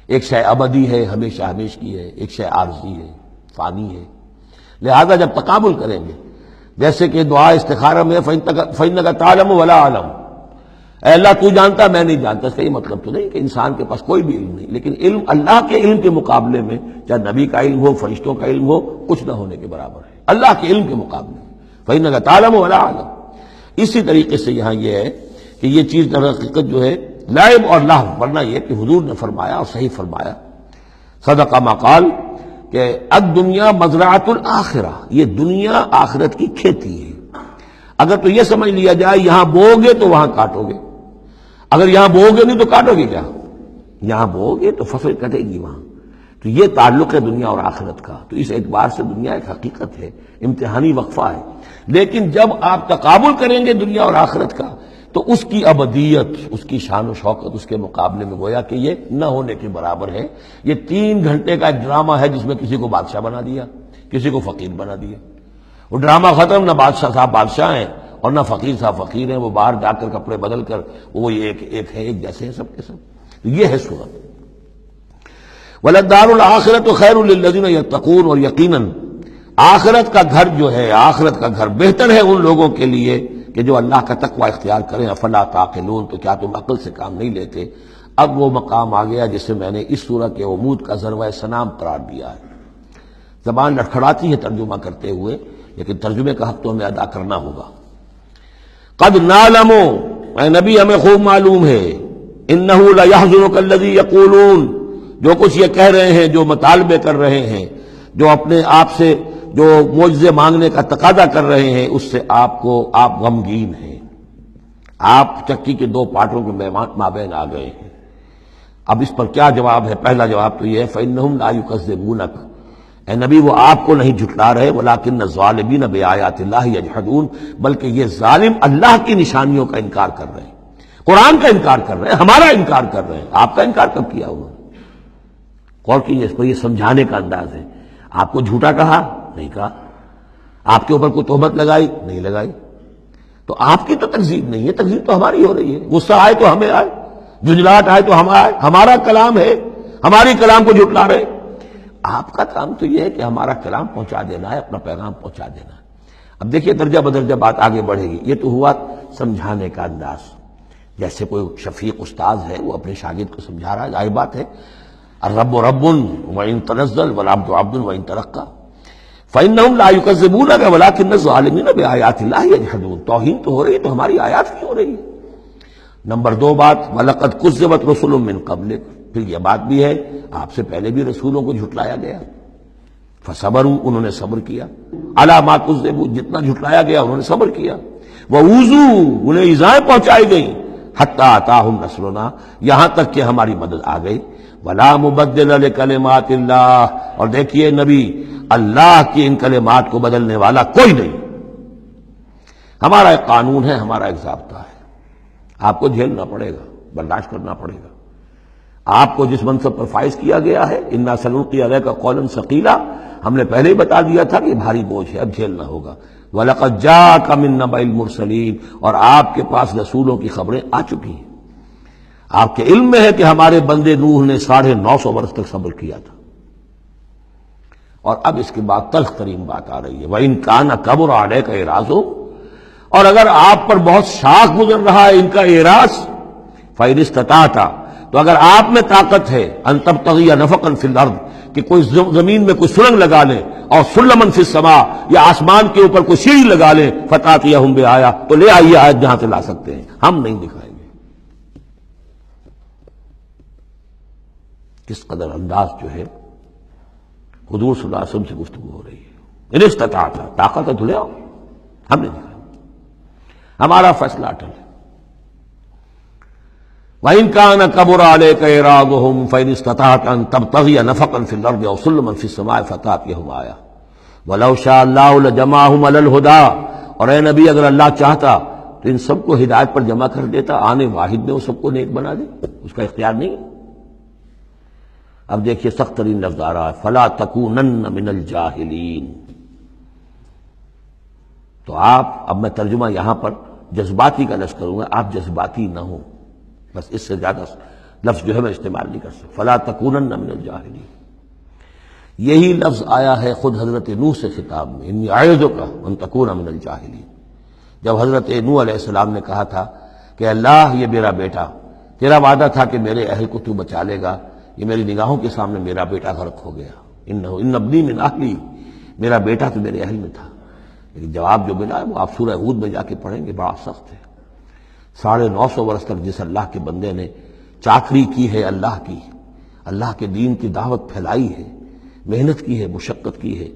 ایک شے ابدی ہے، ہمیشہ ہمیش کی ہے، ایک شے عارضی ہے، فانی ہے. لہذا جب تقابل کریں گے، جیسے کہ دعا استخارہ میں فإنک تعلم ولا اعلم، اے اللہ تو جانتا میں نہیں جانتا، اس کا یہ مطلب تو نہیں کہ انسان کے پاس کوئی بھی علم نہیں، لیکن علم اللہ کے علم کے مقابلے میں، چاہے نبی کا علم ہو، فرشتوں کا علم ہو، کچھ نہ ہونے کے برابر ہے اللہ کے علم کے مقابلے میں. فإنک تعلم ولا اعلم. اسی طریقے سے یہاں یہ ہے کہ یہ چیز در حقیقت جو ہے لعب اور لہو، ورنہ یہ کہ حضور نے فرمایا اور صحیح فرمایا، صدق ما قال، کہ الدنیا مزرعۃ الآخرہ، یہ دنیا آخرت کی کھیتی ہے. اگر تو یہ سمجھ لیا جائے یہاں بو گے تو وہاں کاٹو گے، اگر یہاں بو گے نہیں تو کاٹو گے کیا؟ یہاں بو گے تو فصل کٹے گی وہاں. تو یہ تعلق ہے دنیا اور آخرت کا. تو اس اعتبار سے دنیا ایک حقیقت ہے، امتحانی وقفہ ہے. لیکن جب آپ تقابل کریں گے دنیا اور آخرت کا تو اس کی ابدیت، اس کی شان و شوکت اس کے مقابلے میں گویا کہ یہ نہ ہونے کے برابر ہے. یہ 3 گھنٹے کا ایک ڈرامہ ہے جس میں کسی کو بادشاہ بنا دیا، کسی کو فقیر بنا دیا. وہ ڈرامہ ختم، نہ بادشاہ صاحب بادشاہ ہیں اور نہ فقیر صاحب فقیر ہیں. وہ باہر جا کر کپڑے بدل کر وہ ایک ہے، ایک جیسے ہیں سب کے سب. یہ ہے صورت. وَلَلدَّارُ الْآخِرَةُ خَيْرٌ لِّلَّذِينَ يَتَّقُونَ، اور یقیناً آخرت کا گھر جو ہے، آخرت کا گھر بہتر ہے ان لوگوں کے لیے کہ جو اللہ کا تقوی اختیار کریں. افلا تعقلون، تو کیا تم عقل سے کام نہیں لیتے؟ اب وہ مقام آ گیا جسے میں نے اس سورہ کے عمود کا ذروہ سنام قرار دیا ہے. زبان لڑکھڑاتی ہے ترجمہ کرتے ہوئے، لیکن ترجمے کا حق تو ہمیں ادا کرنا ہوگا. قد نعلم، اے نبی ہمیں خوب معلوم ہے، انہ لیحزنک الذی یقولون، جو کچھ یہ کہہ رہے ہیں، جو مطالبے کر رہے ہیں، جو اپنے آپ سے جو معجزے مانگنے کا تقاضا کر رہے ہیں، اس سے آپ غمگین ہیں. آپ چکی کے 2 پارٹوں کے مابین آ گئے ہیں. اب اس پر کیا جواب ہے؟ پہلا جواب تو یہ ہے فإنہم لا یکذبونک، اے نبی وہ آپ کو نہیں جھٹلا رہے، ولکن الظالمین بآیات اللہ یجحدون، بلکہ یہ ظالم اللہ کی نشانیوں کا انکار کر رہے ہیں، قرآن کا انکار کر رہے ہیں، ہمارا انکار کر رہے ہیں. آپ کا انکار کب کیا انہوں نے؟ غور کیجیے، اس کو یہ سمجھانے کا انداز ہے. آپ کو جھوٹا کہا؟ نہیں کہا. آپ کے اوپر کوئی تہمت لگائی؟ نہیں لگائی. تو آپ کی تو تکذیب نہیں ہے، تکذیب تو ہماری ہو رہی ہے. غصہ آئے تو ہمیں آئے، جھنجھلاہٹ آئے تو ہم آئے. ہمارا کلام ہے، ہماری کلام کو جھٹلا رہے. آپ کا کام تو یہ ہے کہ ہمارا کلام پہنچا دینا ہے، اپنا پیغام پہنچا دینا ہے. اب دیکھیے درجہ بدرجہ بات آگے بڑھے گی. یہ تو ہوا سمجھانے کا انداز، جیسے کوئی شفیق استاذ ہے وہ اپنے شاگرد کو سمجھا رہا ہے. ظاہر بات ہے الرب رب وإن تنزل والعبد عبد وإن ترقى فإنهم لا يكذبونك ولكن الظالمين بآيات الله يجحدون. توہین تو ہو رہی ہے تو ہماری آیات کی ہو رہی ہے. نمبر 2 بات وَلَقَدْ كُذِّبَتْ رُسُلٌ مِّن قَبْلِكَ، پھر یہ بات بھی ہے آپ سے پہلے بھی رسولوں کو جھٹلایا گیا. فَصَبَرُوا، انہوں نے صبر کیا. عَلَىٰ مَا كُذِّبُوا، جتنا جھٹلایا گیا انہوں نے صبر کیا. وَأُوذُوا، انہیں ایذائیں پہنچائی گئیں. حتی اتاہم نصرنا، یہاں تک کہ ہماری مدد آ گئی. ولا مبدل لکلمات اللہ، اور دیکھیے نبی، اللہ کی ان کلمات کو بدلنے والا کوئی نہیں. ہمارا ایک قانون ہے، ہمارا ایک ضابطہ ہے، آپ کو جھیلنا پڑے گا، برداشت کرنا پڑے گا. آپ کو جس منصب پر فائز کیا گیا ہے، انا سنلقی علیک قولا ثقیلا، ہم نے پہلے ہی بتا دیا تھا کہ بھاری بوجھ ہے، اب جھیلنا ہوگا. وَلَقَدْ جَاءَكَ مِن نَّبَإِ الْمُرْسَلِينَ، اور آپ کے پاس رسولوں کی خبریں آ چکی ہیں. آپ کے علم میں ہے کہ ہمارے بندے نوح نے 950 برس تک صبر کیا تھا. اور اب اس کے بعد تلخ ترین بات آ رہی ہے، وَإِن كَانَ كَبُرَ عَلَيْكَ إِعْرَاضُهُمْ، اور اگر آپ پر بہت شاق گزر رہا ہے ان کا اعراض، فَإِنِ اسْتَطَعْتَ، تو اگر آپ میں طاقت ہے، ان تبتغی نفقا فی الارض، کہ کوئی زمین میں کوئی سرنگ لگا لے، اور سلما فی السماء، یا آسمان کے اوپر کوئی سیڑھی لگا لے، فتاتیہم بآیہ، تو لے آئیے آیت جہاں سے لا سکتے ہیں، ہم نہیں دکھائیں گے. کس قدر انداز جو ہے حضور صلی اللہ علیہ وسلم سے گفتگو ہو رہی ہے. ان استطاعت، طاقت ہے تو لے آؤ، ہم نہیں دکھائیں گے، ہمارا فیصلہ اٹل ہے. وَإِن كَانَ كَبُرَ عَلَيْكَ إِعْرَاضُهُمْ فَإِنِ اسْتَطَعْتَ أَن تَبْتَغِيَ نَفَقًا فِي الْأَرْضِ أَوْ سُلَّمًا فِي السَّمَاءِ فَتَأْتِيَهُمْ آیَةٌ وَلَوْ شَاءَ اللَّهُ لَجَمَعَهُمْ عَلَى الْهُدَىٰ، اور اے نبی اگر اللہ چاہتا تو ان سب کو ہدایت پر جمع کر دیتا، آنے واحد میں وہ سب کو نیک بنا دے، اس کا اختیار نہیں ہے. اب دیکھیے سخت ترین لفظ آ رہا ہے، فَلَا تَكُونَنَّ مِنَ الْجَاهِلِينَ. تو آپ، اب میں ترجمہ یہاں پر جذباتی کا لفظ کروں گا، آپ جذباتی نہ ہوں، بس اس سے زیادہ لفظ جو ہے میں استعمال نہیں کر سکتا. فَلَا تَكُونَنَّ مِنَ الْجَاهِلِينَ، یہی لفظ آیا ہے خود حضرت نوح سے خطاب میں، اِنِّی أَعِظُکَ أَن تَكُونَ مِنَ الْجَاهِلِينَ. جب حضرت نوح علیہ السلام نے کہا تھا کہ اللہ، یہ میرا بیٹا، تیرا وعدہ تھا کہ میرے اہل کو تو بچا لے گا، یہ میری نگاہوں کے سامنے میرا بیٹا غرق ہو گیا. اِنَّ ابْنِی مِنْ أَهْلِی، میرا بیٹا تو میرے اہل میں تھا. لیکن جواب جو ملا ہے وہ آپ سورہ ہود میں جا کے پڑھیں گے، بڑا سخت ہے. 950 برس تک جس اللہ کے بندے نے چاکری کی ہے اللہ کی، اللہ کے دین کی دعوت پھیلائی ہے، محنت کی ہے، مشقت کی ہے،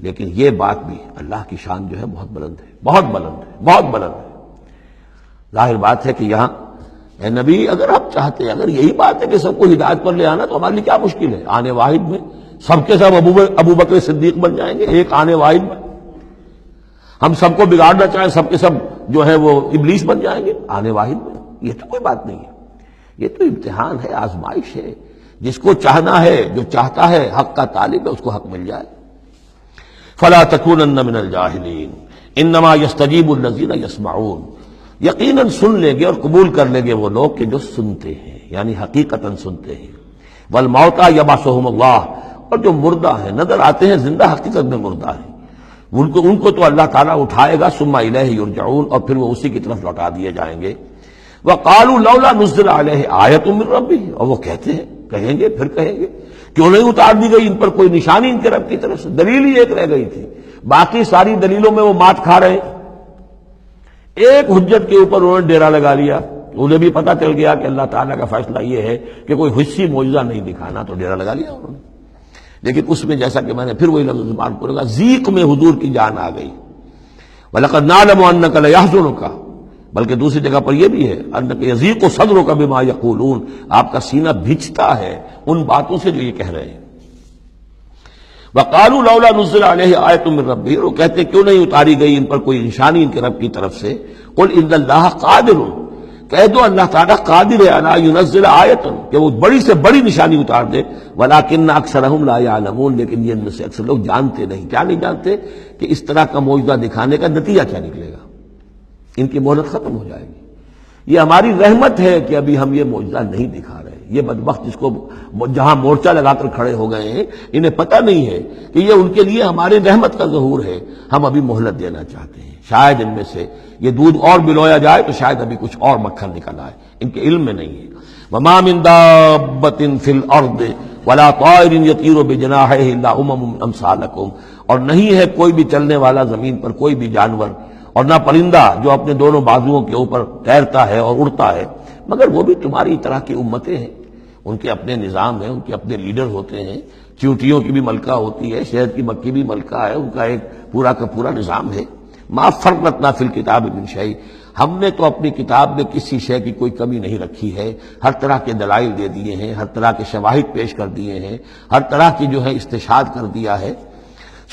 لیکن یہ بات بھی اللہ کی شان جو ہے بہت بلند ہے، بہت بلند ہے، بہت بلند ہے. ظاہر بات ہے کہ یہاں اے نبی، اگر آپ چاہتے، اگر یہی بات ہے کہ سب کو ہدایت پر لے آنا، تو ہمارے لیے کیا مشکل ہے؟ آنے واحد میں سب کے سب ابو بکر صدیق بن جائیں گے، ایک آنے واحد میں. ہم سب کو بگاڑنا چاہیں، سب کے سب جو ہے وہ ابلیس بن جائیں گے آنے واحد میں. یہ تو کوئی بات نہیں ہے، یہ تو امتحان ہے، آزمائش ہے. جس کو چاہنا ہے، جو چاہتا ہے، حق کا طالب ہے، اس کو حق مل جائے. فَلَا تَكُونَنَّ مِنَ الْجَاهِلِينَ إِنَّمَا يَسْتَجِيبُ الَّذِينَ يَسْمَعُونَ، یقیناً سن لیں گے اور قبول کر لیں گے وہ لوگ کہ جو سنتے ہیں، یعنی حقیقتاً سنتے ہیں. وَالْمَوْتَىٰ يَبْعَثُهُمُ اللَّهُ، اور جو مردہ ہیں، نظر آتے ہیں زندہ، حقیقت میں مردہ ہیں، ان کو تو اللہ تعالیٰ اٹھائے گا. ثم الیہ یرجعون، اور پھر وہ اسی کی طرف لوٹا دیے جائیں گے. وقالوا لولا نزل علیہ آیۃ من ربہ، اور وہ کہتے ہیں، کہیں گے، پھر کہیں گے، کیوں نہیں اتار دی گئی ان پر کوئی نشانی ان کے رب کی طرف سے؟ دلیل ہی ایک رہ گئی تھی، باقی ساری دلیلوں میں وہ مات کھا رہے ہیں. ایک حجت کے اوپر انہوں نے ڈیرا لگا لیا. انہیں بھی پتہ چل گیا کہ اللہ تعالیٰ کا فیصلہ یہ ہے کہ کوئی حسی معجزہ نہیں دکھانا، تو ڈیرا لگا لیا انہوں نے. لیکن اس میں جیسا کہ میں نے پھر وہی لفظ استعمال کروں گا، ذیق میں حضور کی جان آ گئی. وَلَقَدْ نَعْلَمُ أَنَّكَ لَيَحْزُنُكَ، بلکہ دوسری جگہ پر یہ بھی ہے، أَنَّكَ يَضِيقُ صَدْرُكَ بِمَا يَقُولُونَ، آپ کا سینہ بھجتا ہے ان باتوں سے جو یہ کہہ رہے ہیں. وَقَالُوا لَوْلَا نُزِّلَ عَلَيْهِ آیَةٌ مِّن رَبِّهِ، وہ کہتے کیوں نہیں اتاری گئی ان پر کوئی نشانی ان کے رب کی طرف سے. قُلْ إِنَّ اللَّهَ قَادِرٌ، کہہ دو اللہ تعالیٰ قادر ہے علی ينزل آیۃ، کہ وہ بڑی سے بڑی نشانی اتار دے. ولکن اکثرهم لا يعلمون، لیکن یہ ان میں سے اکثر لوگ جانتے نہیں. کیا نہیں جانتے؟ کہ اس طرح کا معجزہ دکھانے کا نتیجہ کیا نکلے گا، ان کی مہلت ختم ہو جائے گی. یہ ہماری رحمت ہے کہ ابھی ہم یہ معجزہ نہیں دکھا رہے. یہ بدبخت جس کو جہاں مورچہ لگا کر کھڑے ہو گئے ہیں، انہیں پتہ نہیں ہے کہ یہ ان کے لیے ہماری رحمت کا ظہور ہے. ہم ابھی مہلت دینا چاہتے ہیں، شاید ان میں سے یہ دودھ اور بلویا جائے تو شاید ابھی کچھ اور مکھن نکل آئے. ان کے علم میں نہیں ہے. وَمَا مِن دَابَّةٍ فِي الْأَرْضِ وَلَا طَائِرٍ يَطِيرُ بِجَنَاحَيْهِ إِلَّا أُمَمٌ أَمْثَالُكُمْ، اور نہیں ہے کوئی بھی چلنے والا زمین پر، کوئی بھی جانور، اور نہ پرندہ جو اپنے دونوں بازوؤں کے اوپر تیرتا ہے اور اڑتا ہے، مگر وہ بھی تمہاری طرح کی امتیں ہیں. ان کے اپنے نظام ہیں، ان کے اپنے لیڈر ہوتے ہیں. چیونٹیوں کی بھی ملکہ ہوتی ہے، شہد کی مکھی بھی ملکہ ہے، ان کا ایک پورا کا پورا نظام ہے. ما فرطنا فی الکتاب من شیء، ہم نے تو اپنی کتاب میں کسی شے کی کوئی کمی نہیں رکھی ہے، ہر طرح کے دلائل دے دیے ہیں، ہر طرح کے شواہد پیش کر دیے ہیں، ہر طرح کی جو ہے استشہاد کر دیا ہے۔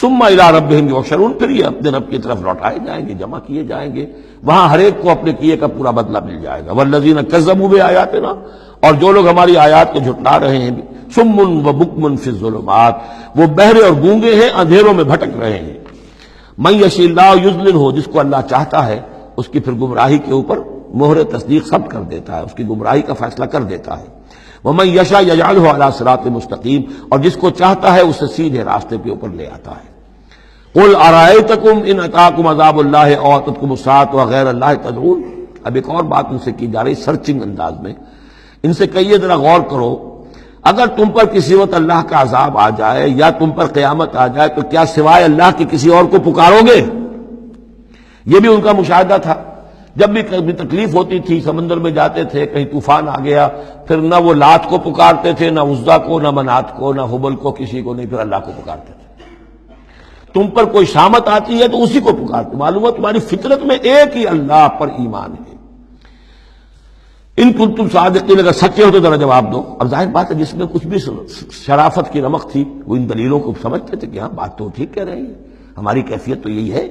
ثم الی ربہم یحشرون، پھر یہ اپنے رب کی طرف لوٹائے جائیں گے، جمع کیے جائیں گے، وہاں ہر ایک کو اپنے کیے کا پورا بدلہ مل جائے گا۔ والذین کذبوا بآیاتنا، اور جو لوگ ہماری آیات کو جھٹلا رہے ہیں، صم و بکم فی الظلمات، وہ بہرے اور گونگے ہیں، اندھیروں میں بھٹک رہے ہیں۔ من یشاء اللہ یضللہ، جس کو اللہ چاہتا ہے اس کی پھر گمراہی کے اوپر مہر تصدیق ثبت کر دیتا ہے، اس کی گمراہی کا فیصلہ کر دیتا ہے۔ ومن یشاء یجعلہ علی صراط مستقیم، اور جس کو چاہتا ہے اسے سیدھے راستے کے اوپر لے آتا ہے۔ قل ارأیتکم ان اتاکم عذاب اللہ او اتتکم الساعۃ وغیر اللہ تدعون، اب ایک اور بات ان سے کی جا رہی سرچنگ انداز میں، ان سے کہیے ذرا غور کرو، اگر تم پر کسی وقت اللہ کا عذاب آ جائے یا تم پر قیامت آ جائے تو کیا سوائے اللہ کے کسی اور کو پکارو گے؟ یہ بھی ان کا مشاہدہ تھا، جب بھی کبھی تکلیف ہوتی تھی سمندر میں جاتے تھے، کہیں طوفان آ گیا، پھر نہ وہ لات کو پکارتے تھے، نہ عزا کو، نہ منات کو، نہ حبل کو، کسی کو نہیں، پھر اللہ کو پکارتے تھے۔ تم پر کوئی شامت آتی ہے تو اسی کو پکارتے، معلوم ہے تمہاری فطرت میں ایک ہی اللہ پر ایمان ہے۔ ان کنتم صادقین، اگر سچے ہو تو ذرا جواب دو۔ اب ظاہر بات ہے جس میں کچھ بھی شرافت کی رمق تھی وہ ان دلیلوں کو سمجھتے تھے کہ ہاں بات تو ٹھیک کہہ رہے ہیں، ہماری کیفیت تو یہی ہے۔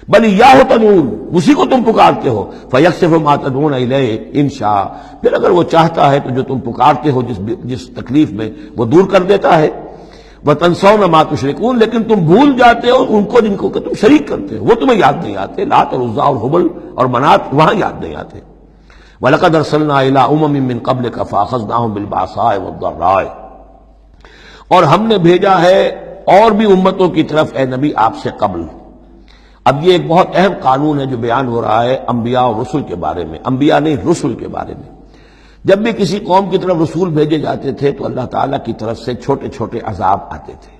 بل ایاہ تدعون، اسی کو تم پکارتے ہو، فیکشف ما تدعون الیہ ان شاء، پھر اگر وہ چاہتا ہے تو جو تم پکارتے ہو جس تکلیف میں وہ دور کر دیتا ہے۔ وتنسون ما تشرکون، لیکن تم بھول جاتے ہو ان کو جن کو کہ تم شریک کرتے ہو، وہ تمہیں یاد نہیں آتے، لات اور عزا اور حبل اور منات وہاں یاد نہیں آتے۔ وَلَقَدْ أَرْسَلْنَا إِلَىٰ أُمَمٍ مِّن قَبْلِكَ فَأَخَذْنَاهُم بِالْبَأْسَاءِ وَالضَّرَّاءِ، اور ہم نے بھیجا ہے اور بھی امتوں کی طرف اے نبی آپ سے قبل۔ اب یہ ایک بہت اہم قانون ہے جو بیان ہو رہا ہے انبیاء اور رسل کے بارے میں، انبیاء نہیں رسل کے بارے میں۔ جب بھی کسی قوم کی طرف رسول بھیجے جاتے تھے تو اللہ تعالیٰ کی طرف سے چھوٹے چھوٹے عذاب آتے تھے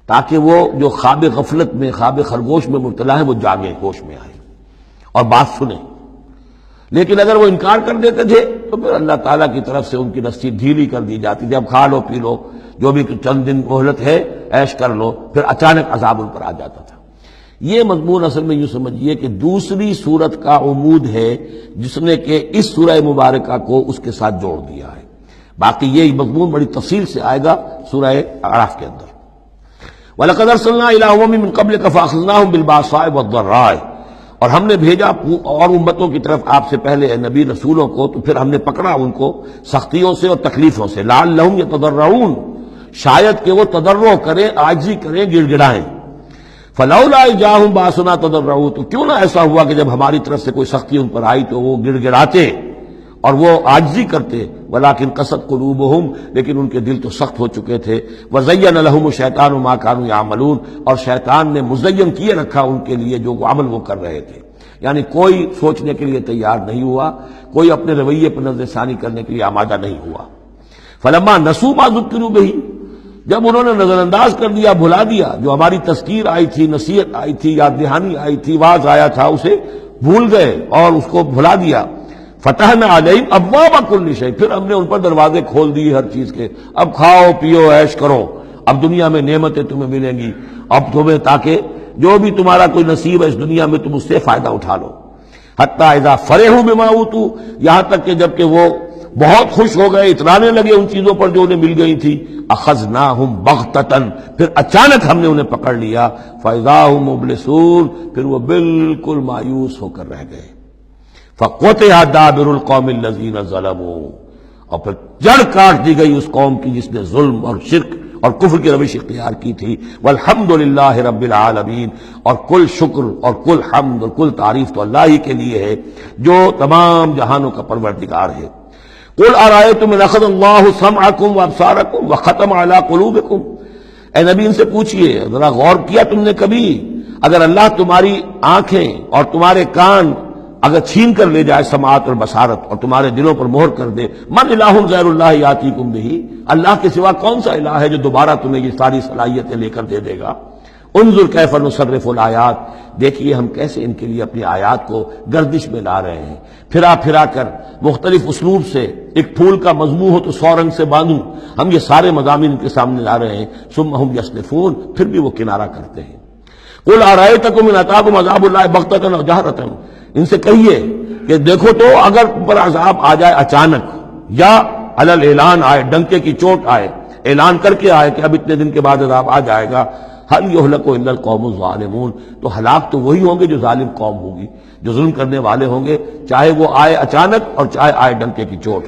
تاکہ وہ جو خواب غفلت میں، خواب خرگوش میں مبتلا ہے وہ جاگیں، ہوش میں آئیں اور بات سنیں۔ لیکن اگر وہ انکار کر دیتے تھے تو پھر اللہ تعالیٰ کی طرف سے ان کی رسی ڈھیلی کر دی جاتی تھی، اب کھا لو پی لو، جو بھی چند دن مہلت ہے عیش کر لو، پھر اچانک عذاب ان پر آ جاتا تھا۔ یہ مضمون اصل میں یوں سمجھیے کہ دوسری سورت کا عمود ہے جس نے کہ اس سورہ مبارکہ کو اس کے ساتھ جوڑ دیا ہے، باقی یہ مضمون بڑی تفصیل سے آئے گا سورہ اعراف کے اندر۔ وَلَقَدْ أَرْسَلْنَا إِلَىٰ أُمَمٍ مِّن قَبْلِكَ فَأَخَذْنَاهُم بِالْبَأْسَاءِ وَالضَّرَّاءِ، اور ہم نے بھیجا اور امتوں کی طرف آپ سے پہلے نبی رسولوں کو تو پھر ہم نے پکڑا ان کو سختیوں سے اور تکلیفوں سے، لعلہم یتضرعون، شاید کہ وہ تضرع کریں، عاجزی کریں، گڑ گڑائیں۔ فلولا اذ جاءہم باسنا تضرعوا، تو کیوں نہ ایسا ہوا کہ جب ہماری طرف سے کوئی سختی ان پر آئی تو وہ گڑ گڑاتے اور وہ عاجزی کرتے، ولکن قست قلوبہم، لیکن ان کے دل تو سخت ہو چکے تھے، وزین لہم الشیطان ما کانوا یعملون، اور شیطان نے مزین کیے رکھا ان کے لیے جو عمل وہ کر رہے تھے، یعنی کوئی سوچنے کے لیے تیار نہیں ہوا، کوئی اپنے رویے پر نظر ثانی کرنے کے لیے آمادہ نہیں ہوا۔ فلما نسوا ما ذکروا بہ، جب انہوں نے نظر انداز کر دیا، بھلا دیا، جو ہماری تذکیر آئی تھی، نصیحت آئی تھی، یاد دہانی آئی تھی، واعظ آیا تھا، اسے بھول گئے اور اس کو بھلا دیا۔ فتحنا علیہم ابواب کل شیء، پھر ہم نے ان پر دروازے کھول دیے ہر چیز کے، اب کھاؤ پیو عیش کرو، اب دنیا میں نعمتیں تمہیں ملیں گی، اب تمہیں تاکہ جو بھی تمہارا کوئی نصیب ہے اس دنیا میں تم اس سے فائدہ اٹھا لو۔ حتی اذا فرحوا بما اوتوا، یہاں تک کہ جب کہ وہ بہت خوش ہو گئے، اترانے لگے ان چیزوں پر جو انہیں مل گئی تھی، اخذناہم بغتۃ، پھر اچانک ہم نے انہیں پکڑ لیا، فاذا هم مبلسون، پھر وہ بالکل مایوس ہو کر رہ گئے۔ فقطع دابر القوم الذین ظلموا، اور پھر جڑ کاٹ دی گئی اس قوم کی جس نے ظلم اور شرک اور کفر کی روش اختیار کی تھی۔ والحمدللہ رب العالمین، اور کل شکر اور کل حمد اور کل تعریف تو اللہ ہی کے لیے ہے جو تمام جہانوں کا پروردگار ہے۔ قل ارأیتم ان اخذ اللہ سمعکم وابصارکم وختم علی قلوبکم، اے نبی ان سے پوچھئے، ذرا غور کیا تم نے کبھی، اگر اللہ تمہاری آنکھیں اور تمہارے کان اگر چھین کر لے جائے سماعت اور بصارت اور تمہارے دلوں پر مہر کر دے، من الہ غیر اللہ یاتیکم بہ، اللہ کے سوا کون سا الہ ہے جو دوبارہ تمہیں یہ ساری صلاحیتیں لے کر دے دے گا۔ انظر کیف نصرف الآیات، دیکھیے ہم کیسے ان کے لیے اپنی آیات کو گردش میں لا رہے ہیں، پھرا پھرا کر مختلف اسلوب سے، ایک پھول کا مضمون ہو تو 100 رنگ سے باندھوں، ہم یہ سارے مضامین ان کے سامنے لا رہے ہیں، ثم ہم یصلفون، پھر بھی وہ کنارہ کرتے ہیں۔ قل ارأیتکم ان اتاکم عذاب اللہ بغتۃ و جہرۃ، ان سے کہیے کہ دیکھو تو اگر پر عذاب آ جائے اچانک یا علی الاعلان آئے، ڈنکے کی چوٹ آئے، اعلان کر کے آئے کہ اب اتنے دن کے بعد عذاب آ جائے گا، هل يهلك الا القوم الظالمون، تو ہلاک تو وہی ہوں گے جو ظالم قوم ہوگی، جو ظلم کرنے والے ہوں گے، چاہے وہ آئے اچانک اور چاہے آئے ڈنکے کی چوٹ۔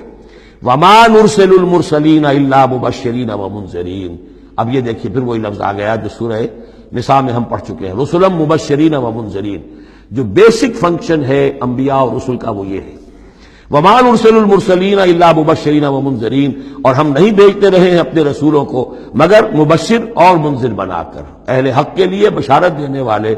وما نرسل المرسلین الا مبشرین ومنذرین، اب یہ دیکھیے پھر وہی لفظ آ گیا جو سورہ نساء میں ہم پڑھ چکے ہیں، رسلا مبشرین ومنذرین۔ جو بیسک فنکشن ہے انبیاء اور رسل کا وہ یہ ہے، وما نرسل المرسلین الا مبشرین ومنذرین، اور ہم نہیں بھیجتے رہے ہیں اپنے رسولوں کو مگر مبشر اور منذر بنا کر، اہل حق کے لیے بشارت دینے والے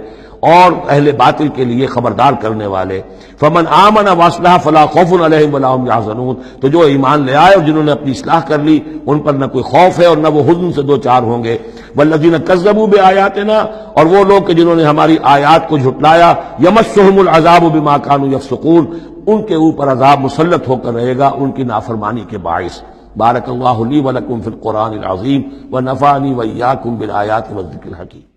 اور اہل باطل کے لیے خبردار کرنے والے۔ فمن آمن واصلح فلا خوف علیہم ولا هم يحزنون، تو جو ایمان لے آئے اور جنہوں نے اپنی اصلاح کر لی ان پر نہ کوئی خوف ہے اور نہ وہ حزن سے دو چار ہوں گے۔ والذین کذبوا بآیاتنا، اور وہ لوگ کہ جنہوں نے ہماری آیات کو جھٹلایا، یمسهم العذاب بما كانوا يفسقون، ان کے اوپر عذاب مسلط ہو کر رہے گا ان کی نافرمانی کے باعث۔ بارک اللہ لی ولکم فی القرآن العظیم ونفعنی وإیاکم بالآیات والذکر الحکیم۔